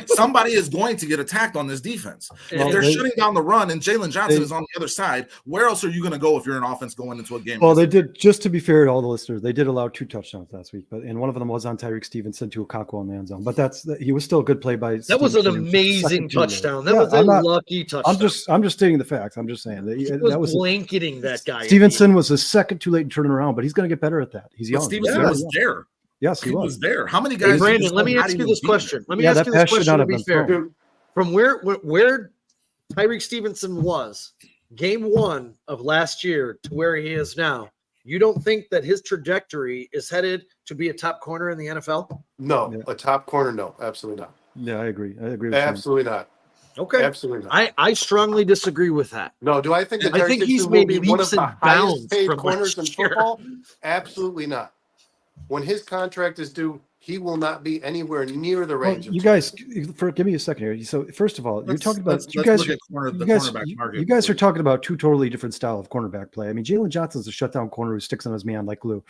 Somebody is going to get attacked on this defense. Well, If they're they- shutting down the run and Jalen Johnson they- is on the other side, where else are you going to go if you're an offense going into a game? Well, they did, just to be fair to all the listeners, they did allow 2 touchdowns last week, and one of them was on Tyreek Stevenson to Okonkwo in the end zone. But he was still a good play by. That was an Stevenson. amazing Second too late. touchdown. That Yeah, was a lucky touchdown. I'm just stating the facts. I'm just saying that, He that was was blanketing that guy. Stevenson was a second too late in turning around, but he's going to get better at that. He's But young. Stevenson Yeah, was yeah. there. Yes, He he was was. there. How many guys? Hey, Brandon, just let me not ask you even this be there? question. Let me Yeah, ask that you this pass should question not to have be been fair. thrown. From where Tyreek Stevenson was game 1 of last year to where he is now, you don't think that his trajectory is headed to be a top corner in the NFL? No, Yeah. a top corner, no, absolutely not. Yeah, I agree. I agree with you. Absolutely not. Okay. Absolutely not. I strongly disagree with that. No, do I think that I Tyreek think he's Stevenson will made be one of leaps the and bounds highest paid from corners in last year. football? Absolutely not. When his contract is due, he will not be anywhere near the Well, range. of you guys, give me a second here. So first of all, you're talking about Let's you guys. look at the You guys, cornerback market. you guys are talking about 2 totally different style of cornerback play. I mean, Jalen Johnson's a shutdown corner who sticks on his man like glue.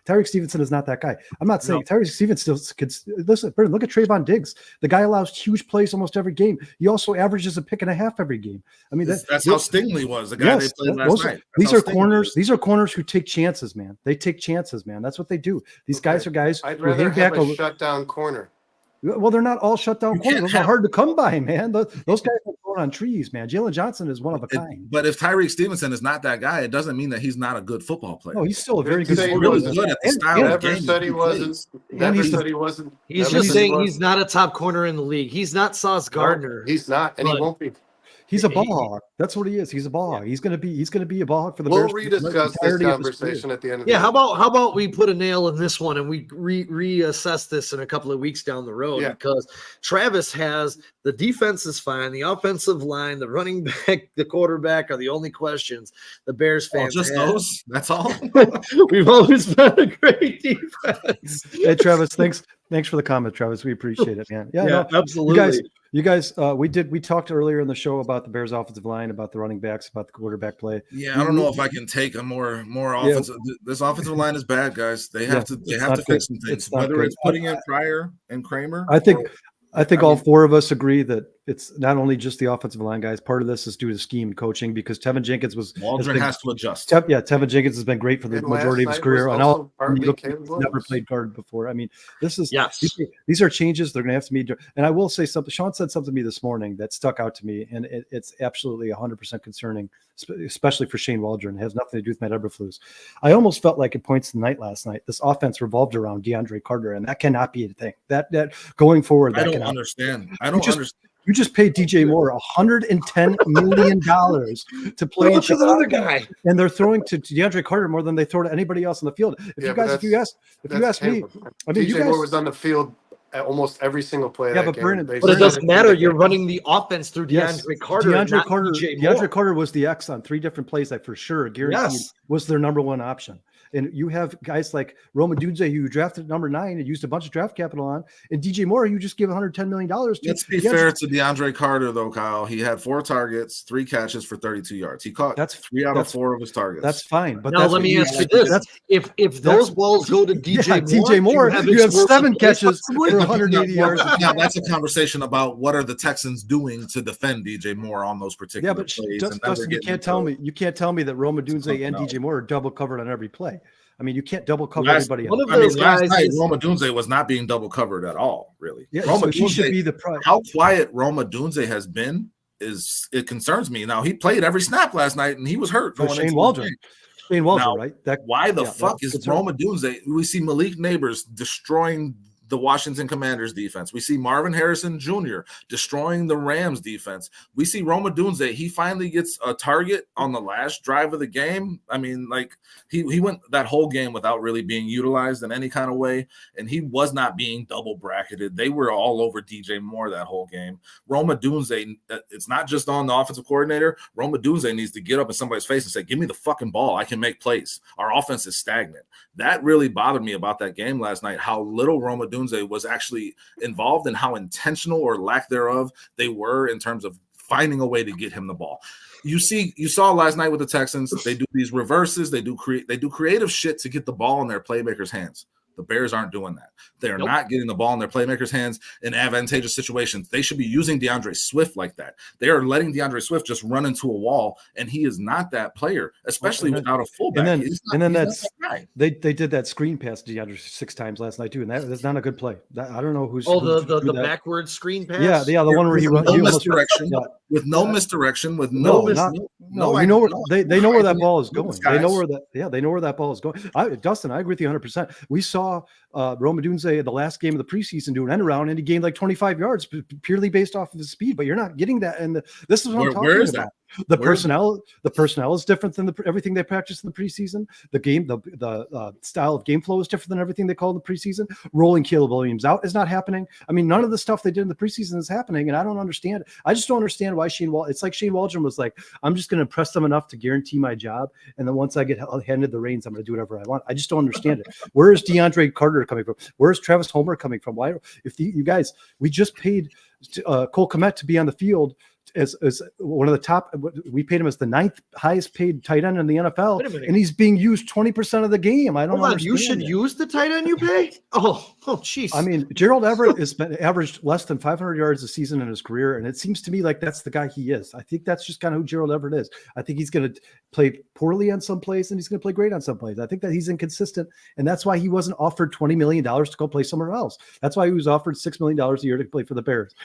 Tyreek Stevenson is not that guy. I'm not saying Tyreek Stevenson still could listen. Brendan, look at Trayvon Diggs. The guy allows huge plays almost every game. He also averages a pick and a half every game. I mean, That's how Stingley was, the guy they played last night. These That's are how Stingley corners. was. These are corners who take chances, man. They take chances, man. That's what they do. These guys are guys I'd who rather hang have back a shutdown corner. Well, they're not all shutdown You corners. can't Those are have- hard to come by, man. Those guys are growing on trees, man. Jalen Johnson is one of a kind. But if Tyreek Stevenson is not that guy, it doesn't mean that he's not a good football player. No, he's still a very He's good. saying he really wasn't. good at the And- style of Never game. said he wasn't. Never he's said he wasn't. He's Never just said saying he he's not a top corner in the league. He's not Sauce Gardner. He's not, and he But- won't be. He's a ball hog. That's what he is. He's a ball hog. He's gonna be a ball hog for the We'll Bears. rediscuss this entirety of his career. conversation at the end of Yeah, the how about we put a nail in this one and we reassess this in a couple of weeks down the road? Yeah. Because Travis has the defense is fine, the offensive line, the running back, the quarterback are the only questions the Bears Oh, fans just have. those? That's all? We've always been a great defense. Hey, Travis, thanks for the comment, Travis. We appreciate it, man. Yeah, no, absolutely. you guys, we talked earlier in the show about the Bears offensive line, about the running backs, about the quarterback play. Yeah, I don't know if I can take a more offensive. This offensive line is bad, guys. They have to fix some things. It's not Whether good. it's putting in Pryor and Kramer. I think all 4 of us agree that it's not only just the offensive line guys. Part of this is due to scheme coaching because Tevin Jenkins Waldron has to adjust. Tevin Jenkins has been great for the And majority of last his night career. was And also all partly he's Caleb never Williams. played guard before. I mean, these are changes they're going to have to meet. And I will say something. Sean said something to me this morning that stuck out to me, and it's absolutely 100% concerning, especially for Shane Waldron. It has nothing to do with Matt Eberflus. I almost felt like at points in the night last night, this offense revolved around DeAndre Carter, and that cannot be a thing. That going forward, I that don't cannot. understand. I don't understand. You just paid DJ Moore $110 million to play in Chicago, another guy. and they're throwing to DeAndre Carter more than they throw to anybody else on the field. If you ask me, I mean, DJ Moore was on the field at almost every single play. Yeah, of that but game. Brandon- They But it said doesn't matter. that- You're running the offense through DeAndre Carter. DeAndre Carter, DJ Moore. Carter was the X on 3 different plays that for sure guaranteed was their number 1 option. And you have guys like Roman Dunze, who you drafted at number 9 and used a bunch of draft capital on, and DJ Moore, you just give $110 million to. Let's be fair to DeAndre Carter, though, Kyle. He had 4 targets, 3 catches for 32 yards. He caught 3 out of 4 of his targets. That's fine. But now let me ask you this: if those balls go to DJ Moore, you have 7 catches for 180 yards. Now that's a conversation about what are the Texans doing to defend DJ Moore on those particular plays. Dustin, you can't tell me that Roma Dunze and DJ Moore are double covered on every play. I mean, you can't double cover Last- everybody one else. of those last guys night, is- Roma Dunze was not being double covered at all, really. Yeah, Roma so he should Dunze- be the how quiet Roma Dunze has been it concerns me. Now, he played every snap last night, and he was hurt going Shane into Waldron. the game. Shane Waldron, Now, right? Why the yeah, fuck that's is concerning. Roma Dunze? We see Malik Neighbors destroying the Washington Commanders defense. We see Marvin Harrison Jr. destroying the Rams defense. We see Roma Dunze. He finally gets a target on the last drive of the game. I mean, like he went that whole game without really being utilized in any kind of way, and he was not being double bracketed. They were all over DJ Moore that whole game. Roma Dunze, it's not just on the offensive coordinator. Roma Dunze needs to get up in somebody's face and say, "Give me the fucking ball. I can make plays." Our offense is stagnant. That really bothered me about that game last night, how little Roma Dunze was actually involved and how intentional or lack thereof they were in terms of finding a way to get him the ball. You saw last night with the Texans, they do these reverses, they do creative shit to get the ball in their playmakers' hands. The Bears aren't doing that. They're not getting the ball in their playmakers' hands in advantageous situations. They should be using DeAndre Swift like that. They are letting DeAndre Swift just run into a wall, and he is not that player, especially without a fullback. They did that screen pass to DeAndre 6 times last night too, and that's not a good play. I don't know who's the backward screen pass. Yeah, the one where he runs misdirection, with no misdirection, with no. We know they know where that ball is going. They know where that ball is going. Dustin, I agree with you 100%. We saw Roma Dunze in the last game of the preseason do an end around, and he gained like 25 yards purely based off of his speed. But you're not getting that. And this is what I'm talking about. The personnel is different than everything they practiced in the preseason. The style of game flow is different than everything they called in the preseason. Rolling Caleb Williams out is not happening. I mean, none of the stuff they did in the preseason is happening, and I don't understand. I just don't understand why it's like Shane Waldron was like, I'm just going to impress them enough to guarantee my job, and then once I get handed the reins, I'm going to do whatever I want. I just don't understand it. Where is DeAndre Carter coming from? Where's Travis Homer coming from? Why? You guys, we just paid Cole Kmet to be on the field as one of the top. We paid him as the 9th highest paid tight end in the NFL, and he's being used 20% of the game. I don't know. You should use the tight end you pay. Oh, jeez. I mean, Gerald Everett has been averaged less than 500 yards a season in his career, and it seems to me like that's the guy he is. I think that's just kind of who Gerald Everett is. I think he's going to play poorly on some plays, and he's going to play great on some plays. I think that he's inconsistent, and that's why he wasn't offered $20 million to go play somewhere else. That's why he was offered $6 million a year to play for the Bears.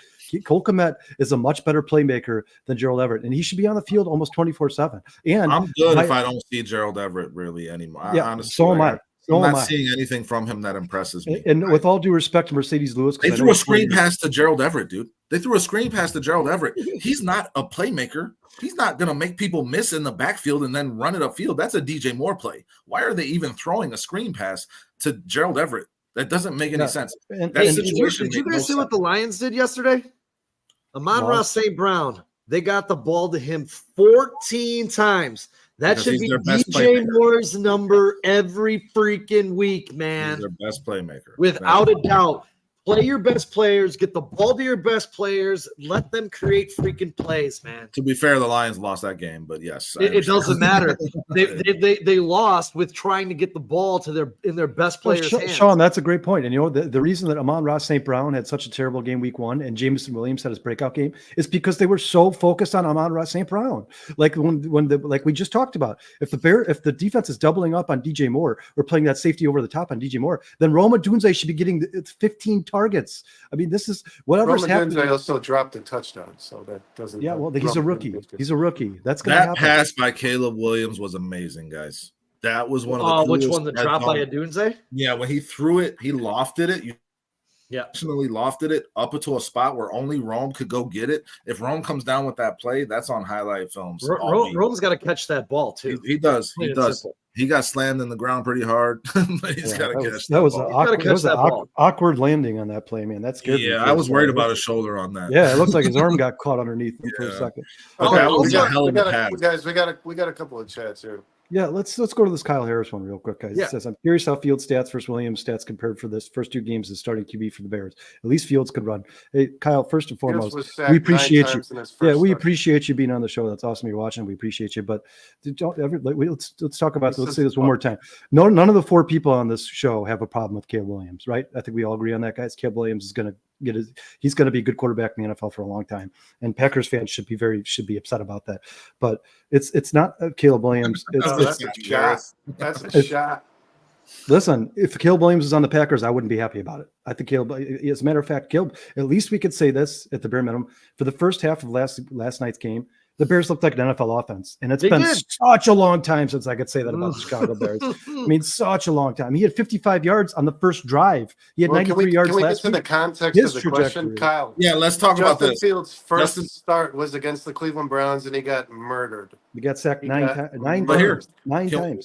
Cole Kmet is a much better playmaker than Gerald Everett, and he should be on the field almost 24/7. And I'm good if I don't see Gerald Everett really anymore. Yeah, honestly, so am I. I'm not seeing anything from him that impresses me. And with all due respect to Mercedes Lewis, they threw a screen pass to Gerald Everett, dude. They threw a screen pass to Gerald Everett. He's not a playmaker. He's not going to make people miss in the backfield and then run it upfield. That's a DJ Moore play. Why are they even throwing a screen pass to Gerald Everett? That doesn't make any sense. Did you guys see what the Lions did yesterday? Amon-Ra St. Brown, they got the ball to him 14 times. That should be DJ Moore's number every freaking week, man. He's their best playmaker. Without a doubt. Play your best players, get the ball to your best players, let them create freaking plays, man. To be fair, the Lions lost that game, but yes. It doesn't matter. They lost with trying to get the ball to their best players' hands. Sean, that's a great point. And you know, the reason that Amon-Ra St. Brown had such a terrible game week 1 and Jameson Williams had his breakout game is because they were so focused on Amon-Ra St. Brown. Like like we just talked about, if the defense is doubling up on DJ Moore or playing that safety over the top on DJ Moore, then Roma Dunze should be getting 15 targets. I mean, this is whatever's happening. Roma Dunze also dropped a touchdown, so that doesn't. Yeah, well, he's a rookie. He's a rookie. That's going to happen. That pass by Caleb Williams was amazing, guys. That was one of the. Which one? The drop by Dunze? Yeah, when he threw it, he lofted it. Actually lofted it up into a spot where only Rome could go get it. If Rome comes down with that play, that's on highlight films. Rome's got to catch that ball too. He does. He does. Simple. He got slammed in the ground pretty hard. He's got to catch that. Was an awkward landing on that play, man. That scared me. Yeah, I was worried about his shoulder on that. Yeah, it looks like his arm got caught underneath him for a second. We got a couple of chats here. Yeah, let's go to this Kyle Harris one real quick, guys. Yeah. It says, I'm curious how Fields' stats versus Williams' stats compared for this first 2 games as starting QB for the Bears. At least Fields could run. Hey, Kyle, first and foremost, we appreciate you. Yeah, we appreciate you being on the show. That's awesome you're watching. We appreciate you. But let's talk about let's say this one more time. None of the 4 people on this show have a problem with Caleb Williams, right? I think we all agree on that, guys. Caleb Williams is going to he's going to be a good quarterback in the NFL for a long time, and Packers fans should be upset about that. But it's not Caleb Williams. That's a shot. Listen, if Caleb Williams is on the Packers, I wouldn't be happy about it. I think Caleb, as a matter of fact, Caleb, at least we could say this at the bare minimum. For the first half of last night's game, the Bears looked like an NFL offense. And it's been such a long time since I could say that about the Chicago Bears. I mean, such a long time. He had 55 yards on the first drive. He had 93 yards last week. Can we get to the context of the question, Kyle? Yeah, let's talk about this. Justin Fields' first start was against the Cleveland Browns, and he got murdered. He got sacked nine times.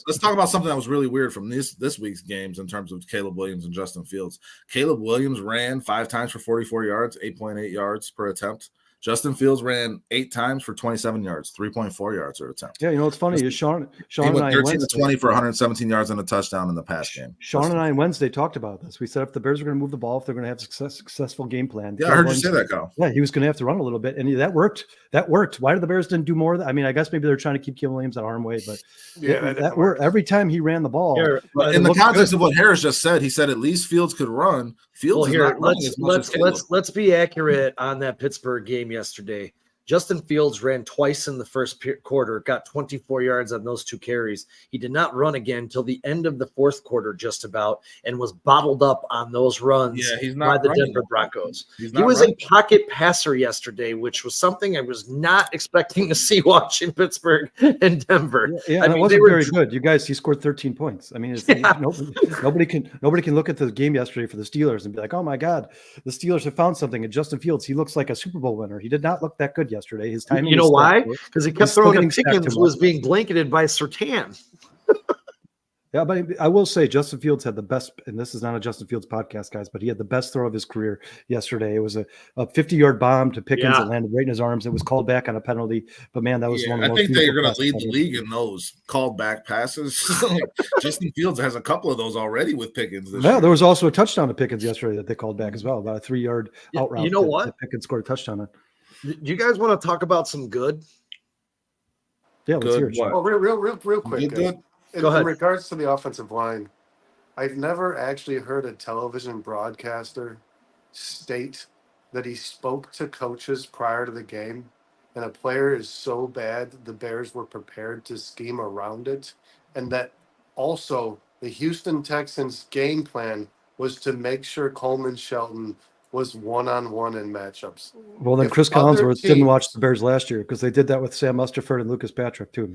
Let's talk about something that was really weird from this week's games in terms of Caleb Williams and Justin Fields. Caleb Williams ran 5 times for 44 yards, 8.8 yards per attempt. Justin Fields ran 8 times for 27 yards, 3.4 yards per attempt. Yeah, you know what's funny is Sean he and went I 13 to 20 for 117 yards and a touchdown in the pass game. Sean and I on Wednesday talked about this. We said if the Bears are going to move the ball, if they're going to have a successful game plan. Yeah, I heard you say that, Kyle. Yeah, he was going to have to run a little bit, and that worked. That worked. Why did the Bears didn't do more? I mean, I guess maybe they're trying to keep Caleb Williams at arm way, but that worked. Every time he ran the ball. But in the context of what Harris just said, he said at least Fields could run. Fields is not running as much as Caleb. Let's be accurate on that Pittsburgh game yesterday. Justin Fields ran twice in the first quarter, got 24 yards on those 2 carries. He did not run again until the end of the fourth quarter, just about, and was bottled up on those runs by the Denver Broncos. He was a pocket passer yesterday, which was something I was not expecting to see watching Pittsburgh and Denver. Yeah, I mean, it wasn't very good. You guys, he scored 13 points. I mean, nobody can look at the game yesterday for the Steelers and be like, oh my God, the Steelers have found something. And Justin Fields, he looks like a Super Bowl winner. He did not look that good yesterday. His timing. You know why? Because he kept throwing to Pickens, who was being blanketed by Surtain. Yeah, but I will say Justin Fields had the best, and this is not a Justin Fields podcast, guys, but he had the best throw of his career yesterday. It was a 50-yard bomb to Pickens that landed right in his arms. It was called back on a penalty, but man, that was one of the most. I think they're going to lead the league in those called back passes. Justin Fields has a couple of those already with Pickens. There was also a touchdown to Pickens yesterday that they called back as well, about a 3-yard out route. You know what? Pickens scored a touchdown on. Do you guys want to talk about some good? Yeah, let's hear it. Well, real quick. Good. Go ahead. In regards to the offensive line, I've never actually heard a television broadcaster state that he spoke to coaches prior to the game, and a player is so bad the Bears were prepared to scheme around it, and that also the Houston Texans' game plan was to make sure Coleman Shelton was one-on-one in matchups. Well, then Chris Collinsworth didn't watch the Bears last year because they did that with Sam Mustipher and Lucas Patrick too.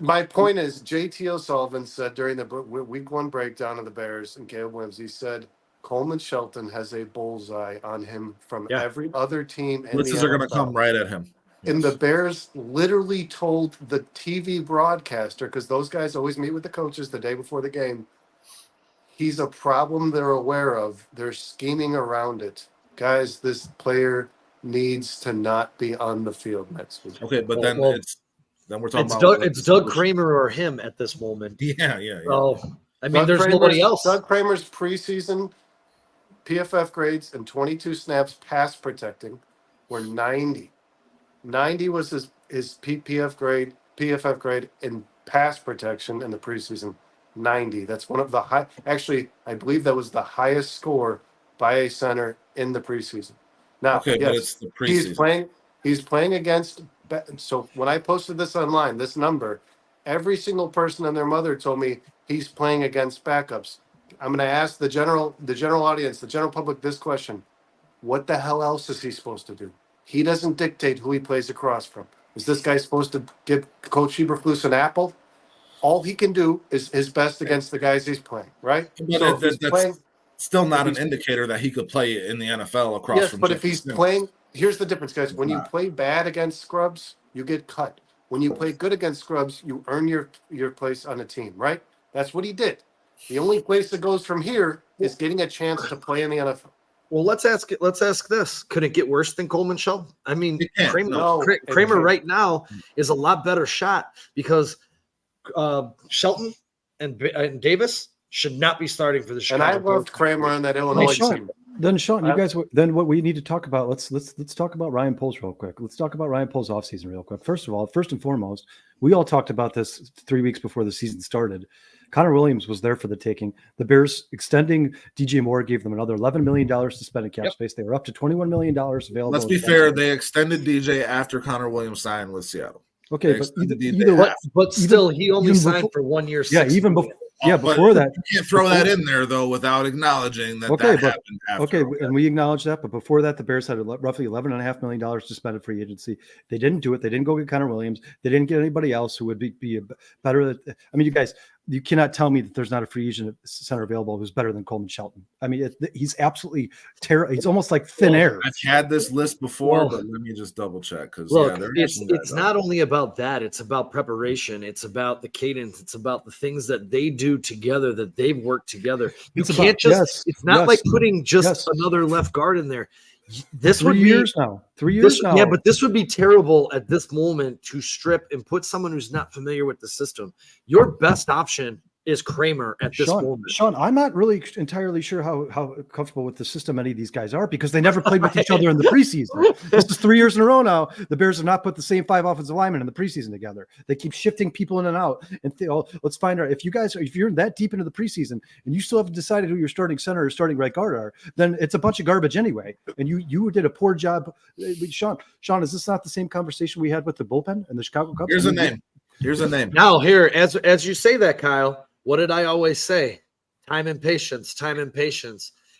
My point is, JT O'Sullivan said during the week 1 breakdown of the Bears and Caleb Williams, he said Coleman Shelton has a bullseye on him from every other team. Blitzes are going to come right at him. And the Bears literally told the TV broadcaster, because those guys always meet with the coaches the day before the game, he's a problem they're aware of. They're scheming around it. Guys, this player needs to not be on the field next week. Okay, but then we're talking it's Doug Kramer or him at this moment. Yeah. So, I mean, there's nobody else. Doug Kramer's preseason PFF grades and 22 snaps pass protecting were 90. 90 was his PFF grade in pass protection in the preseason. 90. That's one of the high. Actually, I believe that was the highest score by a center in the preseason. Now, but it's the preseason. He's playing against. So when I posted this online, this number, every single person and their mother told me he's playing against backups. I'm going to ask the general audience, the general public, this question: what the hell else is he supposed to do? He doesn't dictate who he plays across from. Is this guy supposed to give Coach Eberflus an apple? All he can do is his best against the guys he's playing, right? But that's still not an indicator that he could play in the NFL across from. Yes, but if he's playing, here's the difference, guys. When you play bad against scrubs, you get cut. When you play good against scrubs, you earn your place on a team, right? That's what he did. The only place that goes from here is getting a chance to play in the NFL. Well, let's ask this. Could it get worse than Coleman Shelton? I mean, Kramer right now is a lot better shot because Shelton and Davis should not be starting for the Chicago. And I loved Kramer on that Illinois team. Then Sean, you guys. Then what we need to talk about? Let's talk about Ryan Poles real quick. Let's talk about Ryan Poles offseason real quick. First and foremost, we all talked about this 3 weeks before the season started. Connor Williams was there for the taking. The Bears extending DJ Moore gave them another $11 million to spend in cap space. They were up to $21 million available. Let's be fair. They extended DJ after Connor Williams signed with Seattle. Okay, but still, he only signed for 1 year. Yeah, even Yeah, before that, you can't throw that in there though without acknowledging that happened after. And we acknowledge that. But before that, the Bears had roughly $11.5 million to spend at free agency. They didn't do it. They didn't go get Connor Williams. They didn't get anybody else who would be a better. I mean, you guys, you cannot tell me that there's not a free agent center available who's better than Coleman Shelton. I mean, he's absolutely terrible. He's almost like thin air. I've had this list before, but let me just double check because it's not only about that. It's about preparation. It's about the cadence. It's about the things that they do together, that they've worked together. It's not like putting just another left guard in there. This 3 years now. 3 years now. Yeah, but this would be terrible at this moment to strip and put someone who's not familiar with the system. Your best option is Kramer at this moment. Sean, I'm not really entirely sure how comfortable with the system any of these guys are because they never played with each other in the preseason. This is 3 years in a row now. The Bears have not put the same 5 offensive linemen in the preseason together. They keep shifting people in and out. And let's find out if you're that deep into the preseason and you still haven't decided who your starting center or starting right guard are, then it's a bunch of garbage anyway. And you did a poor job. Sean, is this not the same conversation we had with the bullpen and the Chicago Cubs? Here's a name. Now, as you say that, Kyle, what did I always say? Time and patience.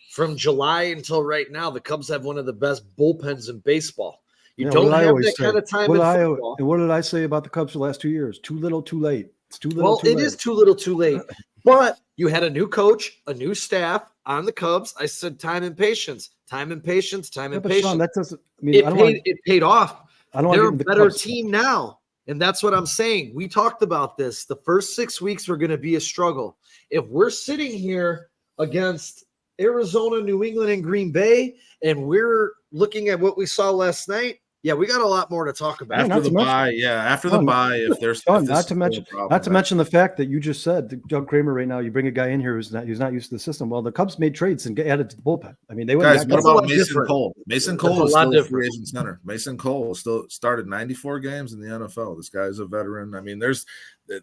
From July until right now, the Cubs have one of the best bullpens in baseball. You don't have that kind of time in football. And what did I say about the Cubs the last 2 years? Too little, too late. It's too little, well, too late. It is too little, too late. But you had a new coach, a new staff on the Cubs. I said time and patience. Sean, that doesn't mean it paid off. They're a better Cubs team now. And that's what I'm saying. We talked about this. The first 6 weeks were going to be a struggle. If we're sitting here against Arizona, New England, and Green Bay, and we're looking at what we saw last night, yeah, we got a lot more to talk about. After the bye, if there's not to mention the fact that you just said that Doug Kramer right now, you bring a guy in here who's not used to the system. Well, the Cubs made trades and added to the bullpen. I mean, they went. Guys, what about Mason Cole? Mason Cole is still a free agent center. Mason Cole still started 94 games in the NFL. This guy's a veteran. I mean,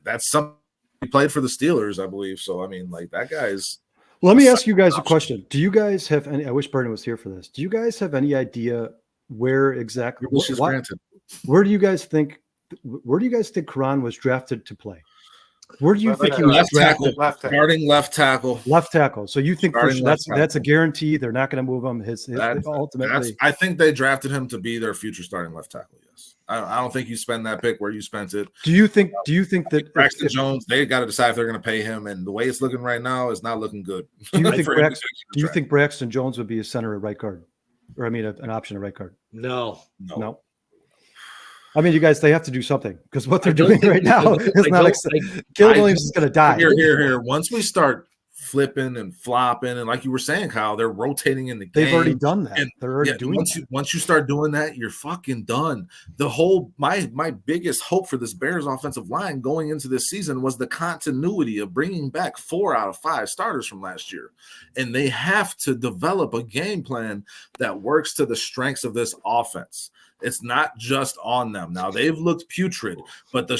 that's something. He played for the Steelers, I believe. So I mean, like that guy's. Let me ask you guys a question. Do you guys have any? I wish Bernie was here for this. Do you guys have any idea where exactly? Where do you guys think Karan was drafted to play? Where do you think he was drafted? Starting left tackle. Left tackle. So you think that's a guarantee? They're not going to move him. Ultimately, I think they drafted him to be their future starting left tackle. Yes, I don't think you spend that pick where you spent it. Do you think that Braxton Jones? They got to decide if they're going to pay him, and the way it's looking right now is not looking good. Do you think Braxton Jones would be a center or right guard, or I mean an option at right guard? No. I mean, you guys, they have to do something because what they're doing right now is not. Caleb Williams is going to die. Here. Once we start flipping and flopping, and like you were saying, Kyle, they're rotating in the game. They've already done that. They're already doing that. Once you start doing that, you're fucking done. The whole my biggest hope for this Bears offensive line going into this season was the continuity of bringing back 4 out of 5 starters from last year, and they have to develop a game plan that works to the strengths of this offense. It's not just on them. Now they've looked putrid, but the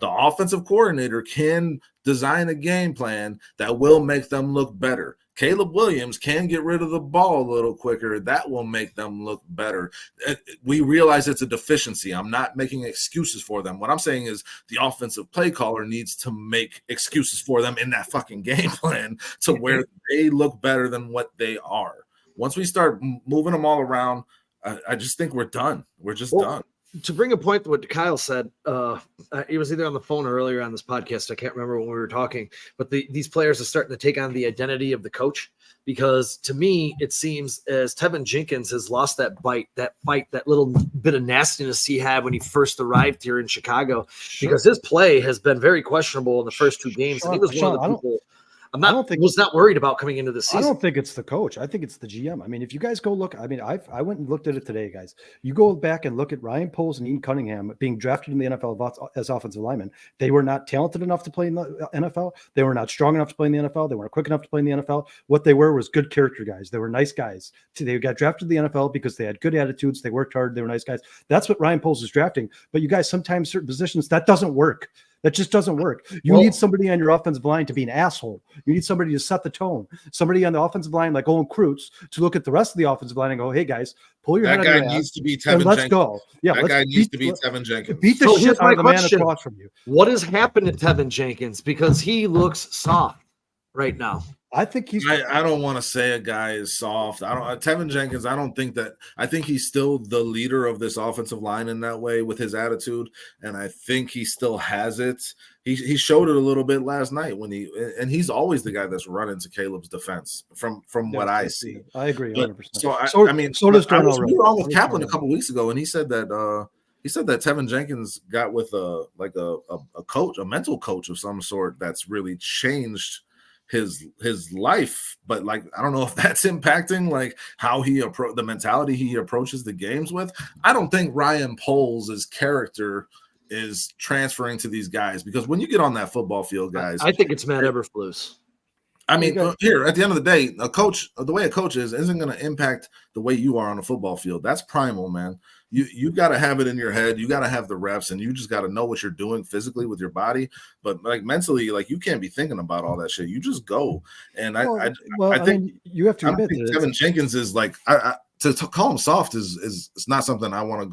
offensive coordinator can design a game plan that will make them look better. Caleb Williams can get rid of the ball a little quicker. That will make them look better. We realize it's a deficiency. I'm not making excuses for them. What I'm saying is the offensive play caller needs to make excuses for them in that fucking game plan to where they look better than what they are. Once we start moving them all around, I just think we're done. We're just done. To bring a point to what Kyle said, he was either on the phone or earlier on this podcast. I can't remember when we were talking, but these players are starting to take on the identity of the coach, because to me, it seems as Tevin Jenkins has lost that bite, that fight, that little bit of nastiness he had when he first arrived here in Chicago, because his play has been very questionable in the first 2 games. And he was one of the people was not worried about coming into the season. I don't think it's the coach. I think it's the GM. I mean, if you guys go look, I mean, I went and looked at it today, guys. You go back and look at Ryan Poles and Ian Cunningham being drafted in the NFL as offensive linemen. They were not talented enough to play in the NFL. They were not strong enough to play in the NFL. They weren't quick enough to play in the NFL. What they were was good character guys. They were nice guys. They got drafted in the NFL because they had good attitudes. They worked hard. They were nice guys. That's what Ryan Poles is drafting. But you guys, sometimes certain positions, that doesn't work. That just doesn't work. You need somebody on your offensive line to be an asshole. You need somebody to set the tone. Somebody on the offensive line like Owen Krutz to look at the rest of the offensive line and go, hey, guys, pull your head out of your ass. That guy needs to be Tevin Jenkins. Let's go. Yeah, that guy needs to be Tevin Jenkins. Beat the shit out of the man across from you. What has happened to Tevin Jenkins? Because he looks soft. right now. I think he's. I don't want to say a guy is soft. Tevin Jenkins. I think he's still the leader of this offensive line in that way with his attitude, and I think he still has it. He showed it a little bit last night and he's always the guy that's running to Caleb's defense from what I see. I agree 100%. So I mean, so does I was Darnell on with Kaplan a couple weeks ago, and he said that Tevin Jenkins got with a coach, a mental coach of some sort that's really changed his life, but like I don't know if that's impacting like how he the mentality he approaches the games with. I don't think Ryan Poles' character is transferring to these guys, because when you get on that football field, guys, I think it's Matt Eberflus. I mean, here at the end of the day, a coach, the way a coach isn't going to impact the way you are on a football field. That's primal, man. You got to have it in your head. You got to have the reps, and you just got to know what you're doing physically with your body. But like mentally, like you can't be thinking about all that shit. You just go. And I think you have to admit that Kevin Jenkins is like to call him soft is not something I want to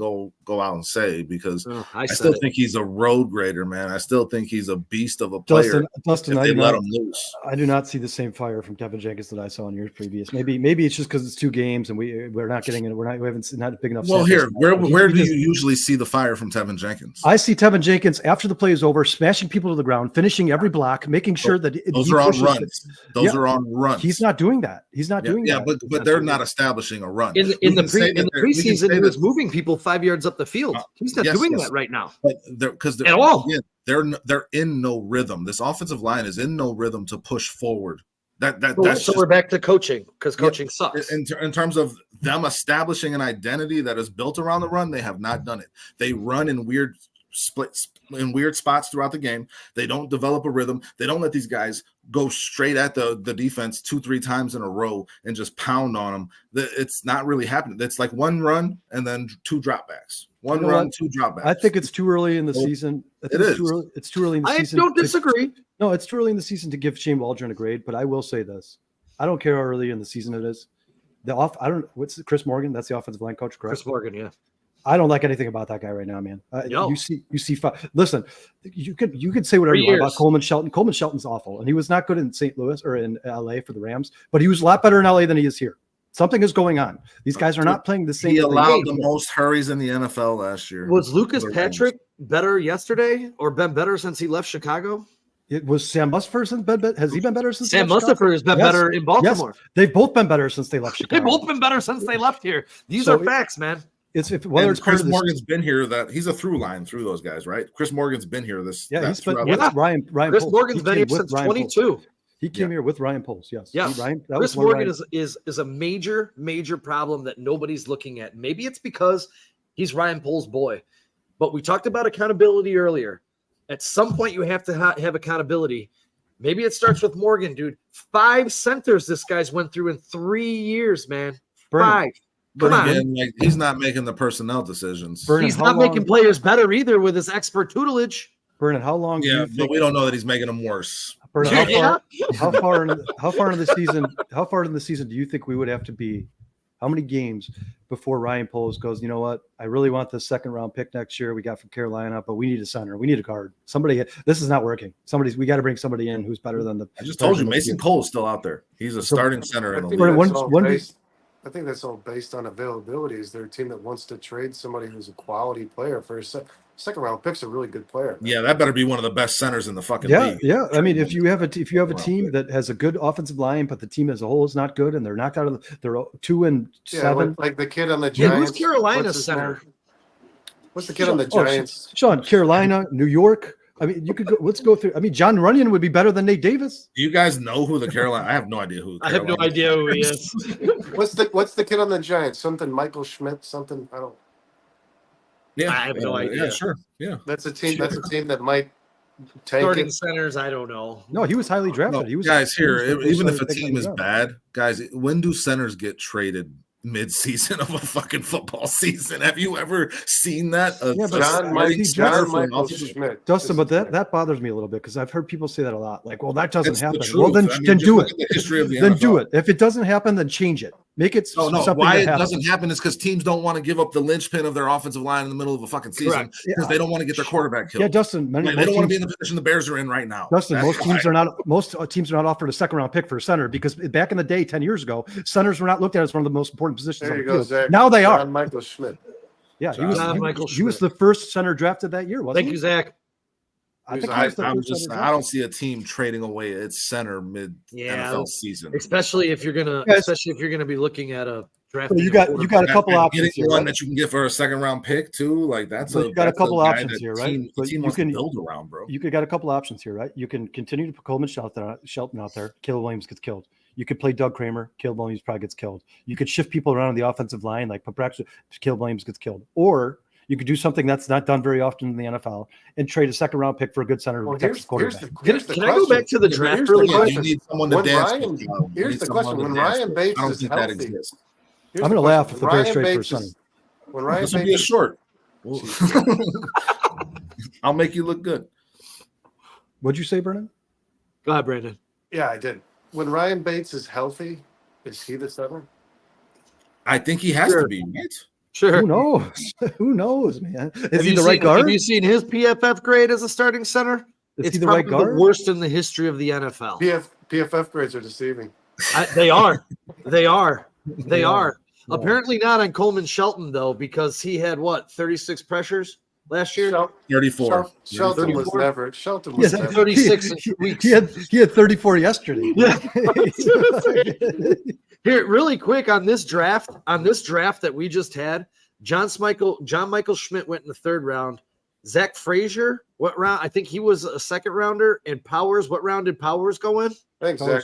go out and say, because I still think he's a road grader, man. I still think he's a beast of a player. Dustin, if they let him loose. I do not see the same fire from Kevin Jenkins that I saw in years previous. Maybe it's just because it's 2 games and we're not getting it. We haven't not big enough. Well, here, where do you usually see the fire from Tevin Jenkins? I see Tevin Jenkins after the play is over, smashing people to the ground, finishing every block, making sure that those are on runs. Those are on runs. He's not doing that. He's not doing that. Yeah, but they're not establishing a run. In the preseason, he was moving people 5 yards up the field. He's not doing that right now. But at all. They're in no rhythm. This offensive line is in no rhythm to push forward. So we're back to coaching, because coaching sucks. In terms of them establishing an identity that is built around the run, they have not done it. They run in weird splits in weird spots throughout the game. They don't develop a rhythm. They don't let these guys go straight at the defense 2-3 times in a row and just pound on them. It's not really happening. It's like one run and then 2 dropbacks. One run, 2 dropbacks. I think it's too early in the season. It is. It's too early in the season. I don't disagree. No, it's too early in the season to give Shane Waldron a grade, but I will say this. I don't care how early in the season it is. What's Chris Morgan? That's the offensive line coach, correct? Chris Morgan, yeah. I don't like anything about that guy right now, man. No. You see. Listen, you could say whatever you want about Coleman Shelton. Coleman Shelton's awful, and he was not good in St. Louis or in LA for the Rams, but he was a lot better in LA than he is here. Something is going on. These guys are not playing the same. He allowed the most hurries in the NFL last year. Was Lucas Patrick better yesterday, or been better since he left Chicago? It was Sam Mustipher. Has he been better since Sam Mustipher has been better in Baltimore? Yes. They've both been better since they left Chicago. They've both been better since they left here. These are facts, man. Chris Morgan's been here. He's a through line through those guys, right? Chris Morgan's been here. Ryan. Chris Morgan's been here since 22. He came here with Ryan Poles. Yes. Chris Morgan is a major problem that nobody's looking at. Maybe it's because he's Ryan Poles' boy, but we talked about accountability earlier. At some point, you have to have accountability. Maybe it starts with Morgan, dude. 5 centers this guy's went through in 3 years, man. 5. But again, he's not making the personnel decisions. He's not making players better either with his expert tutelage. Vernon, how long? But we don't know that he's making them worse. Vernon, how far in the season do you think we would have to be? How many games before Ryan Poles goes, you know what? I really want this 2nd round pick next year. We got from Carolina, but we need a center. We need a guard. This is not working. We got to bring somebody in who's better than I just told you, Mason Cole's still out there. He's a starting center in the league. I think that's all based on availability. Is there a team that wants to trade somebody who's a quality player for a second round pick's a really good player? Yeah, that better be one of the best centers in the fucking league. Yeah. I mean, if you have a team that has a good offensive line, but the team as a whole is not good, and they're knocked out of they're 2-7. Like the kid on the Giants. Who's Carolina's center? What's the kid on the Giants? Sean, Carolina, New York. I mean, you could go. Let's go through. I mean, John Runyon would be better than Nate Davis. Do you guys know who the Carolina? I have no idea who. I have no idea who he is. What's the kid on the Giants? Something Michael Schmidt. Something I don't. Yeah, I have no idea. Yeah, sure. Yeah, that's a team. That's a team that might take starting it. Centers. I don't know. No, he was highly drafted. He was even if a team is bad, guys, when do centers get traded? Mid-season of a fucking football season. Have you ever seen that? Michael Schmidt. Dustin, but that bothers me a little bit because I've heard people say that a lot. Like, well, that doesn't happen. Well, then do it. The history of the then NFL. do it. If it doesn't happen, then change it. Make it Oh, no. something Why that it happens. doesn't happen is because teams don't want to give up the linchpin of their offensive line in the middle of a fucking season Correct. because they don't want to get their quarterback killed. Yeah, Dustin. Like, they don't want to be in the position the Bears are in right now. Dustin, That's most teams are not offered a second round pick for a center because back in the day, 10 years ago, centers were not looked at as one of the most important positions There on you the go, field. Zach. Now they are. John Michael Schmidt. Yeah, John Michael he was Schmidt. the first center drafted that year, wasn't Thank he? you, Zach. I think he was the first center I drafted. don't see a team trading away its center mid NFL season. Especially if you're gonna be looking at a draft. So you got a couple options Getting here, one right? that you can get for a second round pick too. Like that's So you got a couple guy options that here, right? Team, But the team you wants can to build around, bro. You could got a couple options here, right? You can continue to put Coleman Shelton out there. Caleb Williams gets killed. You could play Doug Kramer. Caleb Williams probably gets killed. You could shift people around on the offensive line, like perhaps Caleb Williams gets killed. Or you could do something that's not done very often in the NFL and trade a second round pick for a good center Well, who protects the quarterback. Can I go back to the draft Here's really the quick? You question. need someone to When dance Ryan- with. You here's need the someone question. to When dance Ryan with. Bates I don't is think that healthy, exists. Here's I'm the gonna laugh question. if the Bears Ryan trade for Bates center. is- When Ryan This will be a Bates, short. I'll make you look good. What'd you say, Brennan? Go ahead, Brandon. yeah, I did. When Ryan Bates is healthy, is he the center? I think he has to be, right? Sure. Who knows? Who knows, man? Is Have he you the right seen- guard? Have you seen his PFF grade as a starting center? Is It's he the right probably guard? the worst in the history of the NFL. PFF grades are deceiving. They are. They are. They are. Yeah. Apparently not on Coleman Shelton though, because he had 36 pressures last year. 34. Shelton was 34? never. Shelton He was had never. 36 in 2 weeks. He had 34 yesterday. Yeah. Here, really quick on this draft that we just had, John Michael Schmidt went in the third round. Zach Frazier, what round? I think he was a second rounder. And Powers, what round did Powers go in? Thanks, Zach.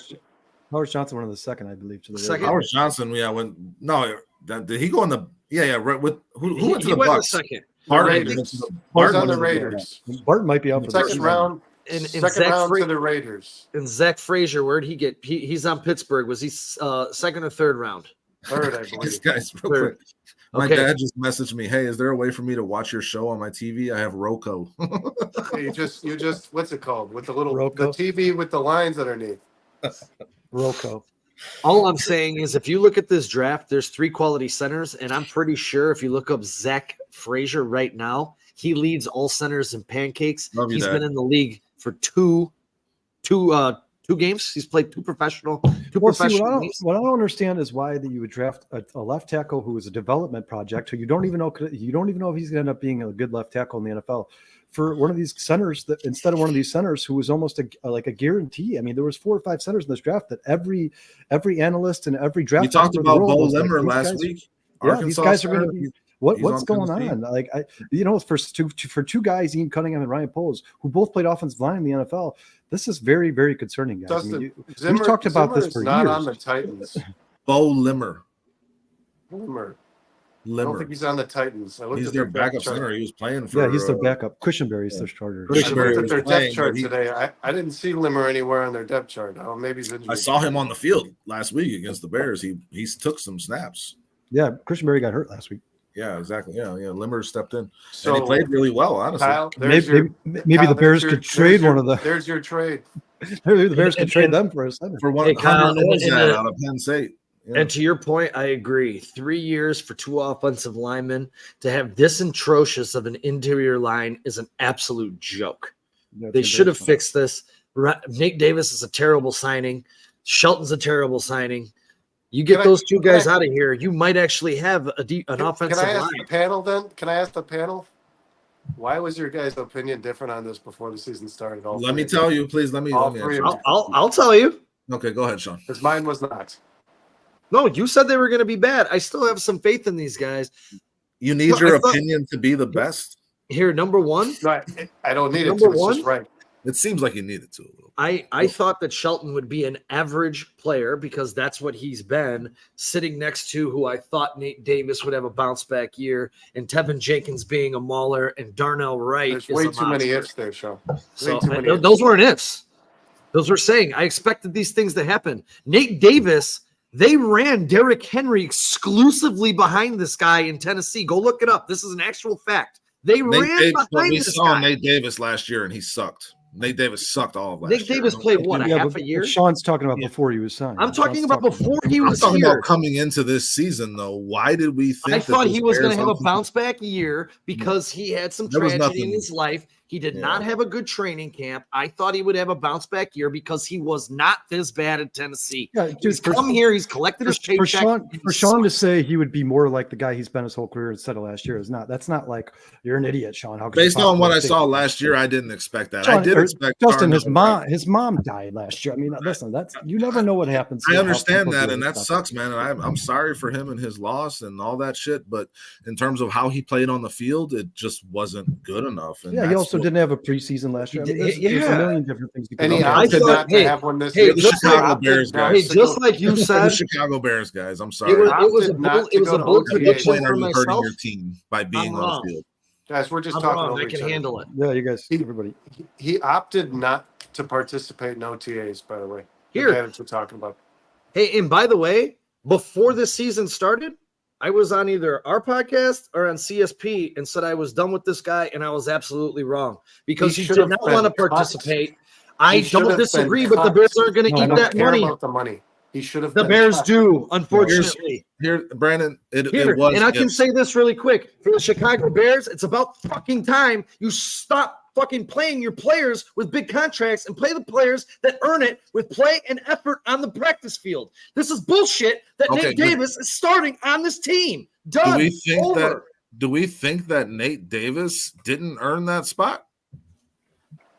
Howard Johnson went in the second, I believe. To the Second? Howard Johnson, did he go in the right with who went to He the went in the Bucks? second. Barton Right. went to the- He's Barton on went the to Raiders. Barton might be out for the Second season. round. And Second Zach round Fra- to the Raiders. And Zach Frazier, where'd he get? He's on Pittsburgh. Was he second or third round? Third, I This believe. guy's real Third. quick. My Okay. dad just messaged me, "Hey, is there a way for me to watch your show on my TV? I have Roku." You just what's it called with the little Rocco? the TV with the lines underneath. Rocco. All I'm saying is if you look at this draft, there's 3 quality centers, and I'm pretty sure if you look up Zach Frazier right now, he leads all centers in pancakes. Love you, He's Dad. been in the league for two games. He's played two professional games. What I don't understand is why that you would draft a left tackle who is a development project who you don't even know if he's going to end up being a good left tackle in the NFL for one of these centers that instead of one of these centers who was almost like a guarantee. I mean, there was 4 or 5 centers in this draft that every analyst and every draft. We talked expert in the about world Bo was like, Limmer these last guys- week. Yeah, Arkansas these guys are going to center. be. What's on going Tennessee. on? Like for two guys, Ian Cunningham and Ryan Poles, who both played offensive line in the NFL. This is very, very concerning, guys. Dustin, We've talked about this Zimmer's for not years. on the Titans. Bo Limmer. Limmer. I don't think he's on the Titans. I looked He's at their depth backup chart. center. He was playing for. Yeah, he's their backup. Cushenberry's their starter. I Cushenberry looked at was their playing, depth chart but he- today. I didn't see Limmer anywhere on their depth chart. Oh, maybe he's injured. I saw him on the field last week against the Bears. He took some snaps. Yeah, Cushenberry got hurt last week. Yeah, exactly. Yeah. Limmer stepped in So, and he played really well. Honestly, Kyle, there's Maybe Kyle, the Bears there's your- could trade there's your- one of the. There's your trade. Maybe the Bears could And- trade and- them for a center. for one Hey, Kyle, Hunter and- Olszak out of Penn State. Yeah. And to your point, I agree. 3 years for 2 offensive linemen to have this atrocious of an interior line is an absolute joke. Yeah, They it's should have embarrassing. fixed this. Nate Davis is a terrible signing. Shelton's a terrible signing. You get Can I- those 2 can guys I- out of here, you might actually have an Can offensive I ask line. the panel then? Can I ask the panel? Why was your guys' opinion different on this before the season started? Let me tell you, please. Let me All answer. three of you. I'll tell you. Okay, go ahead, Sean. Because mine was not. No, you said they were going to be bad. I still have some faith in these guys. You need No, your I thought- opinion to be the best. Here, number one, No, I don't need it Number to. It's one? just right. It seems like you need it to. I thought that Shelton would be an average player because that's what he's been, sitting next to who I thought Nate Davis would have a bounce back year, and Tevin Jenkins being a mauler, and Darnell Wright. There's is way a too many monster. ifs there, Sean. So Way too many ifs. those weren't ifs. Those were saying I expected these things to happen. Nate Davis, they ran Derrick Henry exclusively behind this guy in Tennessee. Go look it up. This is an actual fact. They ran We behind this saw guy. Nate Davis last year, and he sucked. Nate Davis sucked all of last Nick year. Davis played what, Yeah, half but a year? Sean's talking about Yeah. before he was signed. I'm talking Sean's about before he I'm was talking here. about coming into this season, though. Why did we think I thought this he was going Bears to have a offensive- bounce back year because he had some There was tragedy in nothing- his life. He did Yeah. not have a good training camp. I thought he would have a bounce back year because he was not this bad at Tennessee. Yeah, dude, He's come here, he's collected his for paycheck. For Sean to say he would be more like the guy he's been his whole career instead of last year is not. That's not like you're an idiot, Sean. How could you Based on what I possibly saw think- last year, I didn't expect that. Sean, I did or expect Justin, Darnold, his mom died last year. I mean, listen, that's you never know what happens. I how understand people that, do and this that stuff. sucks, man. And I'm sorry for him and his loss and all that shit. But in terms of how he played on the field, it just wasn't good enough. And Yeah, he that's also what- didn't have a preseason last year. I mean, there's a Yeah. million different things. You And he look at. I opted thought- not hey, to have one this hey, year. the just Chicago Opted Bears not guys. Hey, to just go- like you The said, Chicago Bears guys. I'm it sorry. was, Opted it was a not bold, to it was go a to bold OTAs. prediction When are for you hurting myself. your team by being I'm on wrong. the field? Guys, we're just I'm talking wrong. over I each can other. handle it. Yeah, you guys, He- everybody. He opted not to participate in OTAs, by the way. The Here. guy that we're talking about. Hey, and by the way, before this season started, I was on either our podcast or on CSP and said I was done with this guy, and I was absolutely wrong because He he should did have not been want to cut. participate. I He should don't have been disagree, but the cut. Bears aren't going to No, I eat don't that care money. about the money. He should have The been Bears cut. do, unfortunately. Here, Brandon, it Here, was. and I can yes. say this really quick. For the Chicago Bears, it's about fucking time you stop fucking playing your players with big contracts and play the players that earn it with play and effort on the practice field. This is bullshit that Okay, Nate but- Davis is starting on this team. Do Done. we think Over. that? Do we think that Nate Davis didn't earn that spot?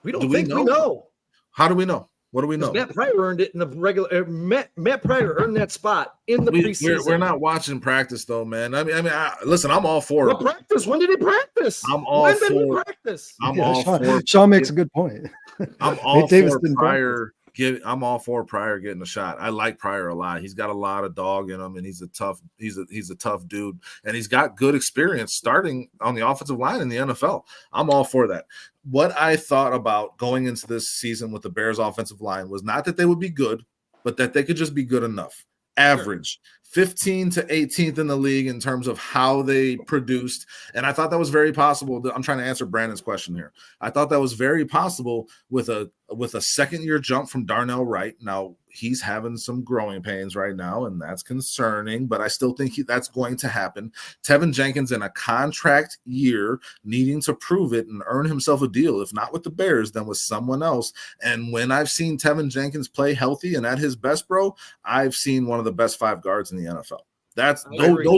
We don't do we think we know? know. How do we know? What do we know? Matt Pryor earned it in the regular. Matt Pryor earned that spot in the preseason. We're not watching practice though, man. I mean, listen, I'm all for What it. practice? When did he practice? I'm all when did he for- practice? I'm Yeah, all for. Sean makes a good point. I'm all Nate Davis for didn't Pryor. I'm all for Pryor getting a shot. I like Pryor a lot. He's got a lot of dog in him, and he's a tough dude, and he's got good experience starting on the offensive line in the NFL. I'm all for that. What I thought about going into this season with the Bears offensive line was not that they would be good, but that they could just be good enough. Average. 15 to 18th in the league in terms of how they produced. And I thought that was very possible. I'm trying to answer Brandon's question here. I thought that was very possible with a second year jump from Darnell Wright. Now he's having some growing pains right now, and that's concerning, but I still think that's going to happen. Tevin Jenkins in a contract year needing to prove it and earn himself a deal, if not with the Bears, then with someone else. And when I've seen Tevin Jenkins play healthy and at his best, bro, I've seen one of the best 5 guards in the NFL. Those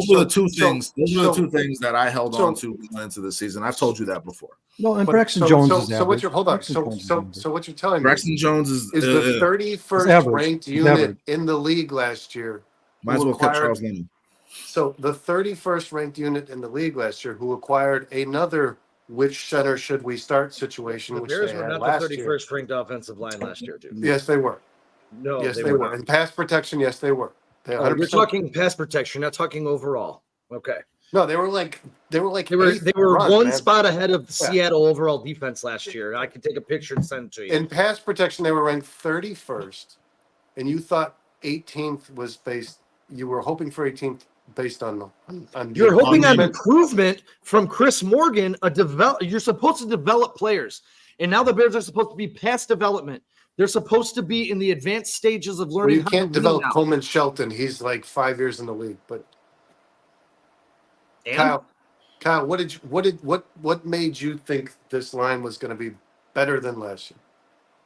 were the two things. Those were the two things that I held on to going into the season. I've told you that before. No, and But- Braxton Jones is so what average. you're hold on. Braxton So Jones is so average. so what you're telling me Braxton Jones is is the 31st average. ranked He's unit average. in the league last year. might as who well cut acquired- Charles Lemon. So the 31st ranked unit in the league last year, who acquired another which center should we start situation, The which Bears they were had not last the year. 31st ranked offensive line last year, dude. Yes, they were. No, Yes, they, they were. were. In pass protection, yes, they were. They Oh, you're 100%. talking pass protection, not talking overall. Okay. No, they were like They were eighth run, one man. spot ahead of Yeah. Seattle overall defense last year. I could take a picture and send it to you. In pass protection, they were ranked 31st, and you thought 18th was based. You were hoping for 18th based on You're hoping on defense. improvement from Chris Morgan. You're supposed to develop players, and now the Bears are supposed to be past development. They're supposed to be in the advanced stages of Well, learning. you how can't to win develop now. Coleman Shelton. He's like 5 years in the league. But And Kyle, what made you think this line was going to be better than last year?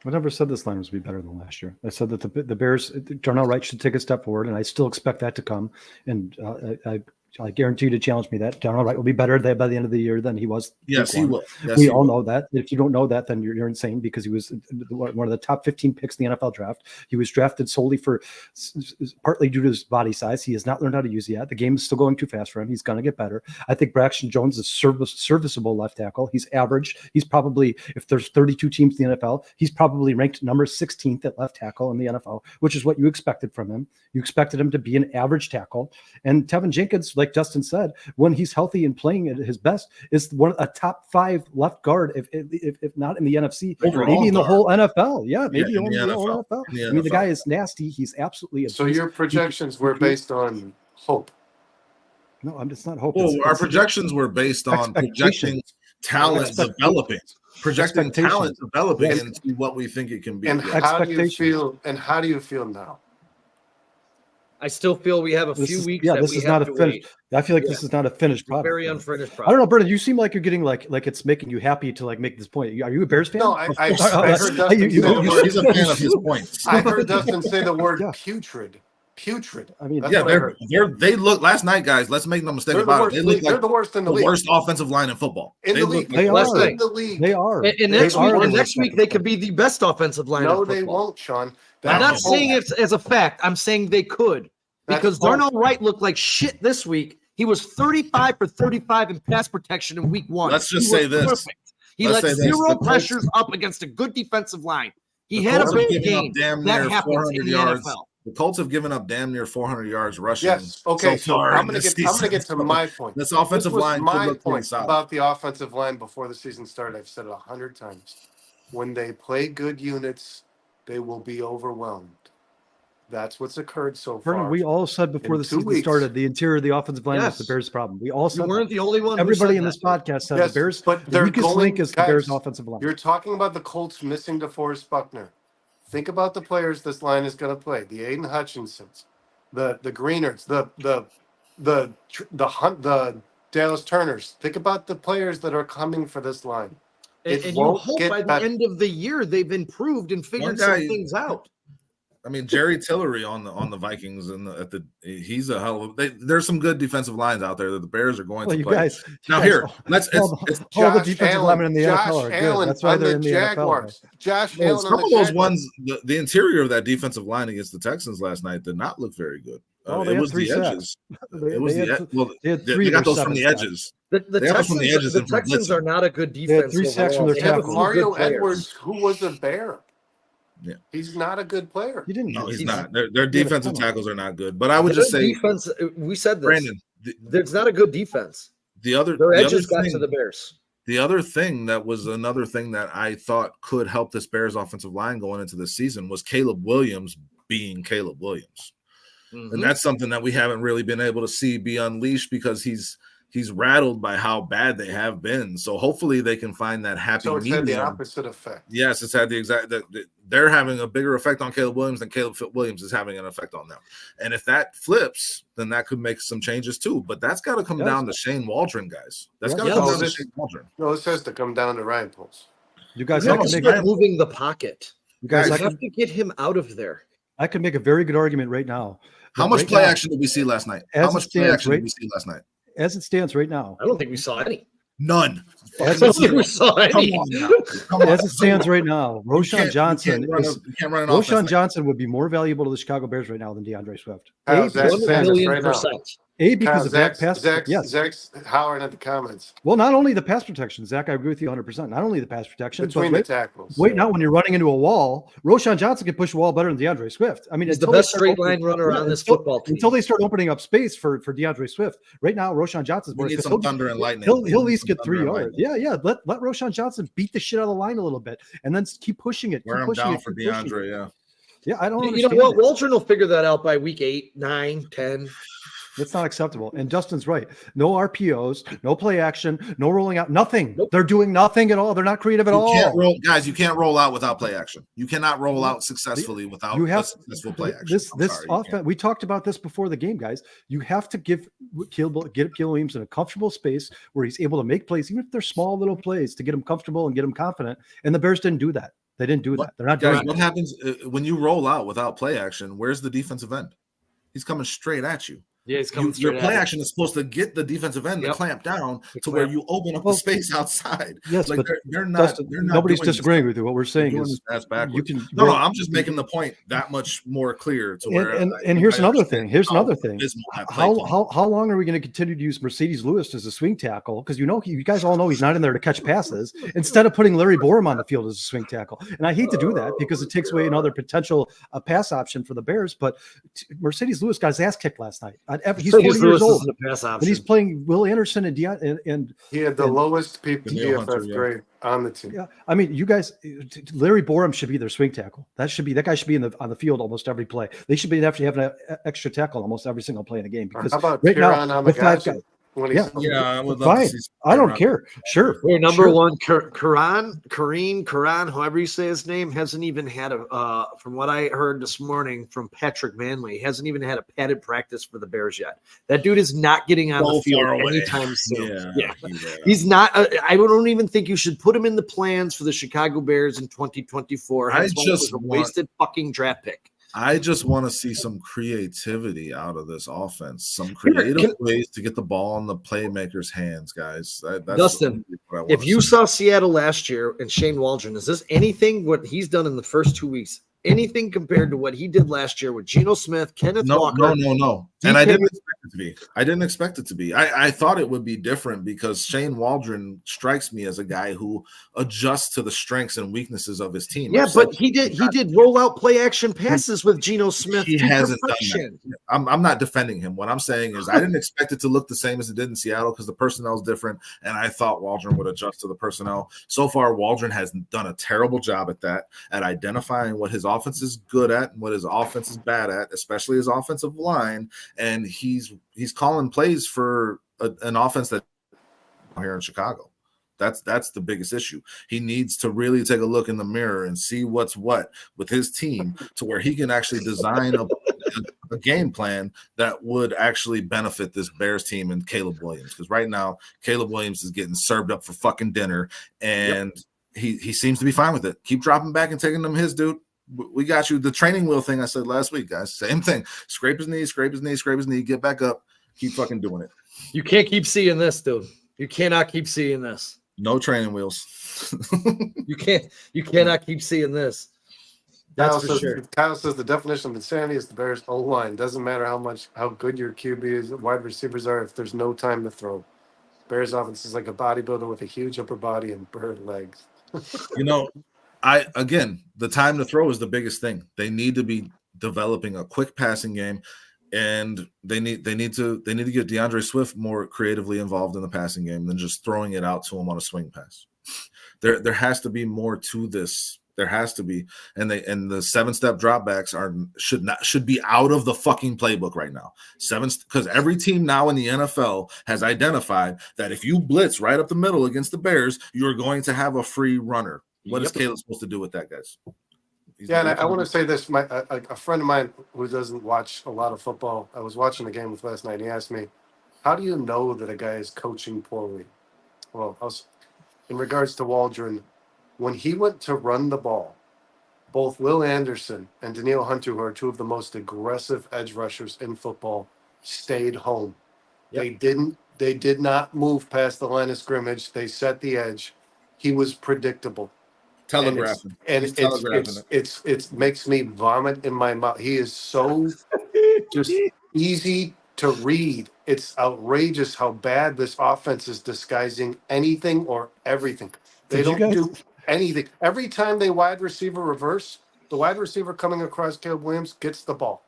I never said this line was be better than last year. I said that the Bears, Darnell Wright should take a step forward, and I still expect that to come. And I guarantee you to challenge me that Darnell Wright will be better by the end of the year than he was. Yes, week he one. will. Yes, We he all will. know that. If you don't know that, then you're insane because he was one of the top 15 picks in the NFL draft. He was drafted solely for partly due to his body size. He has not learned how to use it yet. The game is still going too fast for him. He's going to get better. I think Braxton Jones is serviceable left tackle. He's average. He's probably, if there's 32 teams in the NFL, he's probably ranked number 16th at left tackle in the NFL, which is what you expected from him. You expected him to be an average tackle. And Tevin Jenkins, like Justin said, when he's healthy and playing at his best, is a top 5 left guard, if not in the NFC, Overall maybe in the guard. whole NFL. Yeah, maybe in in the the whole NFL. NFL. In the I mean, the NFL. guy is nasty. He's absolutely a So beast. your projections were based on hope. No, I'm just not hoping. Well, our projections were based on projecting Expectations. talent Expectations. developing. projecting talent Expectations. developing Yes. into what we think it can be. And Yeah. how do you Expectations. feel? And how do you feel now? I still feel we have a This few is, weeks. yeah, that this we is have not a to finished. wait. I feel like Yeah. this is not a finished product. Very though. unfinished I product. don't know, Brendan. You seem like you're getting like it's making you happy to like make this point. Are you a Bears fan? No, I heard You- Dustin you- say the you- word. He's a fan of his points. I heard Dustin say the word Yeah. putrid. Putrid. I mean, That's Yeah, what I heard. they look last night, guys. Let's make no mistake They're the about worst. it. They look They're like the worst in the the league. worst offensive line in football. In the look league. like They Last are. night. In the league. They are. And They next are week, the and worst next week they could be the best offensive line. No, in they football. won't, Sean. I'm That's not hope. saying it as a fact. I'm saying they could That's because hope. Darnell Wright looked like shit this week. He was 35 for 35 in pass protection in week 1. Let's just He was say this. perfect. He Let's let say this. zero The Colts- pressures up against a good defensive line. He The had a Colts have big given up game. damn That near happens 400 in the yards. NFL. The Colts have given up damn near 400 yards rushing. Yes. Okay. so So far I'm in gonna this get. I'm gonna get to season. my point. This offensive was line could my look pretty point solid. about the offensive line before the season started. I've said it 100 times. When they play good units, they will be overwhelmed. That's what's occurred so far. Brendan, we all said before In the 2 season weeks. started, the interior of the offensive line was the Yes. Bears' problem. We all You said weren't that. the only one. Everybody who in said this that. podcast said Yes, the Bears. but The they're weakest going. link is the Guys, Bears' offensive line. You're talking about the Colts missing DeForest Buckner. Think about the players this line is going to play: the Aiden Hutchinsons, the Greeners, the Dallas Turners. Think about the players that are coming for this line. It And you won't hope get by the better. end of the year they've improved and figured guy- some things out. I mean, Jerry Tillery on the Vikings and he's a hell of there's some good defensive lines out there that the Bears are going Well, to you play. guys. Now you here, guys- let's all the defensive linemen in the NFL are good. That's why on they're the in the NFL. Jaguars. Josh well, Allen some on of the those Jaguars. ones, the interior of that defensive line against the Texans last night did not look very good. Oh, they It had was 3 the sacks. edges. They- It was they the had- ed- well, they had they 3 got or those from 7 the sacks. edges. The They have us from the edges and from Texans blitzing. are not a good They had defense. 3 sacks from overall. their They have a tackles. few good Mario players. Edwards, who was a Bear. Yeah. He's not a good player. He didn't. No, he's He's- not. Their a defensive penalty. tackles are not good. But I would Their just say, defense. We said this. Brandon, It's not a good defense. the other Their the edges other got to thing- the Bears. The other thing that was another thing that I thought could help this Bears offensive line going into the season was Caleb Williams being Caleb Williams. Mhm. And that's something that we haven't really been able to see be unleashed because he's rattled by how bad they have been. So hopefully they can find that happy So it's had the medium. opposite effect. Yes, it's had the exact they're having a bigger effect on Caleb Williams than Caleb Williams is having an effect on them. And if that flips, then that could make some changes too. But that's got to come Yes. down to Shane Waldron, guys. That's Yes. got to come Yes. down to Shane Waldron. No, this has to come down to ryanpoles. You guys, You I have can to make. start moving the pocket. You guys, You I have can. to get him out of there. I can make a very good argument right now. How that much right play now, action did we see last night? as How it much play stands, action right- did we see last night? As it stands right now, I don't think we saw any. None. as I don't it, think we saw Come any. on now. Come on. as it stands right now, You Roshan can't- Johnson you can't run is. you can't run an Roshan offense. Johnson would be more valuable to the Chicago Bears right now than DeAndre Swift. How's that One standing million right now? percent. Because of back pass. Yes. Zach's howling at the comments Well, not only the pass protection, Zach, I agree with you 100%. Not only the pass protection, between but the tackles. wait now when you're running into a wall, Roshan Johnson can push a wall better than DeAndre Swift. I mean, He's the until they best start straight opening- line runner on this until- football team. Until they start opening up space for DeAndre Swift. Right now, Roshan Johnson's We more. need some thunder and lightning. He'll at We need least some get thunder 3 and yards. lightning. Yeah. Let Roshan Johnson beat the shit out of the line a little bit, and then keep pushing it. Wear Keep him pushing down it, for keep pushing it. DeAndre, yeah. Yeah, I don't You understand. know what? it. Waldron will figure that out by week 8, 9, 10. That's not acceptable. And Justin's right. No RPOs, no play action, no rolling out, nothing. Nope. They're doing nothing at all. They're not creative at You all. can't roll, guys. You can't roll out without play action. You cannot roll out successfully without You have a successful play action. this I'm this sorry, you offense. can't. We talked about this before the game, guys. You have to get Caleb Williams in a comfortable space where he's able to make plays, even if they're small little plays, to get him comfortable and get him confident. And the Bears didn't do that. They didn't do that. They're not doing Guys, that. what happens when you roll out without play action? Where's the defensive end? He's coming straight at you. Yeah, he's Your play action is supposed to get the defensive end to Yep. clamp down To to where clamp. you open up Well, the space outside. Yes, Like but they're not. Dustin, They're not nobody's doing this. disagreeing with you. What we're They're saying doing is this ass backwards. you can No, I'm just making the point that much more clear to where. and here's another thing. Here's another thing. abysmal that play call. How long are we going to continue to use Mercedes Lewis as a swing tackle? Because you guys all know he's not in there to catch passes. Instead of putting Larry Borum on the field as a swing tackle, and I hate to do that because it takes away another potential pass option for the Bears. But Mercedes Lewis got his ass kicked last night. He's 40 years old, and he's playing Will Anderson and He had the and- lowest Daniil Hunter, PFF yeah. grade on the team. yeah. I mean, you guys, Larry Borum should be their swing tackle. That guy should be on the field almost every play. They should be actually having an extra tackle almost every single play in the game because How about right Kieran now with five Amagazi? guys. when Yeah. I would love to Fine. see. some I don't around. care. Sure. We're number Sure. one. Karan, however you say his name, hasn't even had from what I heard this morning from Patrick Manley, hasn't even had a padded practice for the Bears yet. That dude is not getting on So the field far away. anytime soon. Yeah. He's not. I don't even think you should put him in the plans for the Chicago Bears in 2024. I That's why it was just a want- wasted fucking draft pick. I just want to see some creativity out of this offense, some creative ways to get the ball in the playmakers' hands, guys. That's Dustin, what I want if to you see. saw Seattle last year and Shane Waldron, is this anything what he's done in the first 2 weeks? Anything compared to what he did last year with Geno Smith, Kenneth Walker? No. And I didn't expect it to be. I didn't expect it to be. I thought it would be different because Shane Waldron strikes me as a guy who adjusts to the strengths and weaknesses of his team. Yeah, I've said but he did roll out play action passes with Geno Smith. he to hasn't perfection. done that. I'm not defending him. What I'm saying is I didn't expect it to look the same as it did in Seattle because the personnel is different, and I thought Waldron would adjust to the personnel. So far, Waldron has done a terrible job at that, at identifying what his offense is good at and what his offense is bad at, especially his offensive line, and he's calling plays for an offense that here in Chicago. That's the biggest issue. He needs to really take a look in the mirror and see what's what with his team to where he can actually design a game plan that would actually benefit this Bears team and Caleb Williams. Because right now, Caleb Williams is getting served up for fucking dinner, and he seems to be fine with it. Keep dropping back and taking them his, dude. We got you. The training wheel thing I said last week, guys. Same thing. Scrape his knee, get back up, keep fucking doing it. You can't keep seeing this, dude. You cannot keep seeing this. No training wheels. You cannot keep seeing this. That's for sure. Kyle says the definition of insanity is the Bears O-line. Doesn't matter how good your QB is, wide receivers are, if there's no time to throw. Bears offense is like a bodybuilder with a huge upper body and bird legs. The time to throw is the biggest thing. They need to be developing a quick passing game, and they need to get DeAndre Swift more creatively involved in the passing game than just throwing it out to him on a swing pass. There has to be more to this. There has to be, and the 7-step dropbacks should be out of the fucking playbook right now. Because every team now in the NFL has identified that if you blitz right up the middle against the Bears, you're going to have a free runner. What is Caleb supposed to do with that, guys? And I want to say this. A friend of mine who doesn't watch a lot of football, I was watching the game with last night. He asked me, how do you know that a guy is coaching poorly? Well, in regards to Waldron, when he went to run the ball, both Will Anderson and Danielle Hunter, who are two of the most aggressive edge rushers in football, stayed home. Yep. They did not move past the line of scrimmage. They set the edge. He was predictable. Telegraphing. It makes me vomit in my mouth. He is so just easy to read. It's outrageous how bad this offense is disguising anything or everything. They don't do anything. Every time they wide receiver reverse, the wide receiver coming across Caleb Williams gets the ball.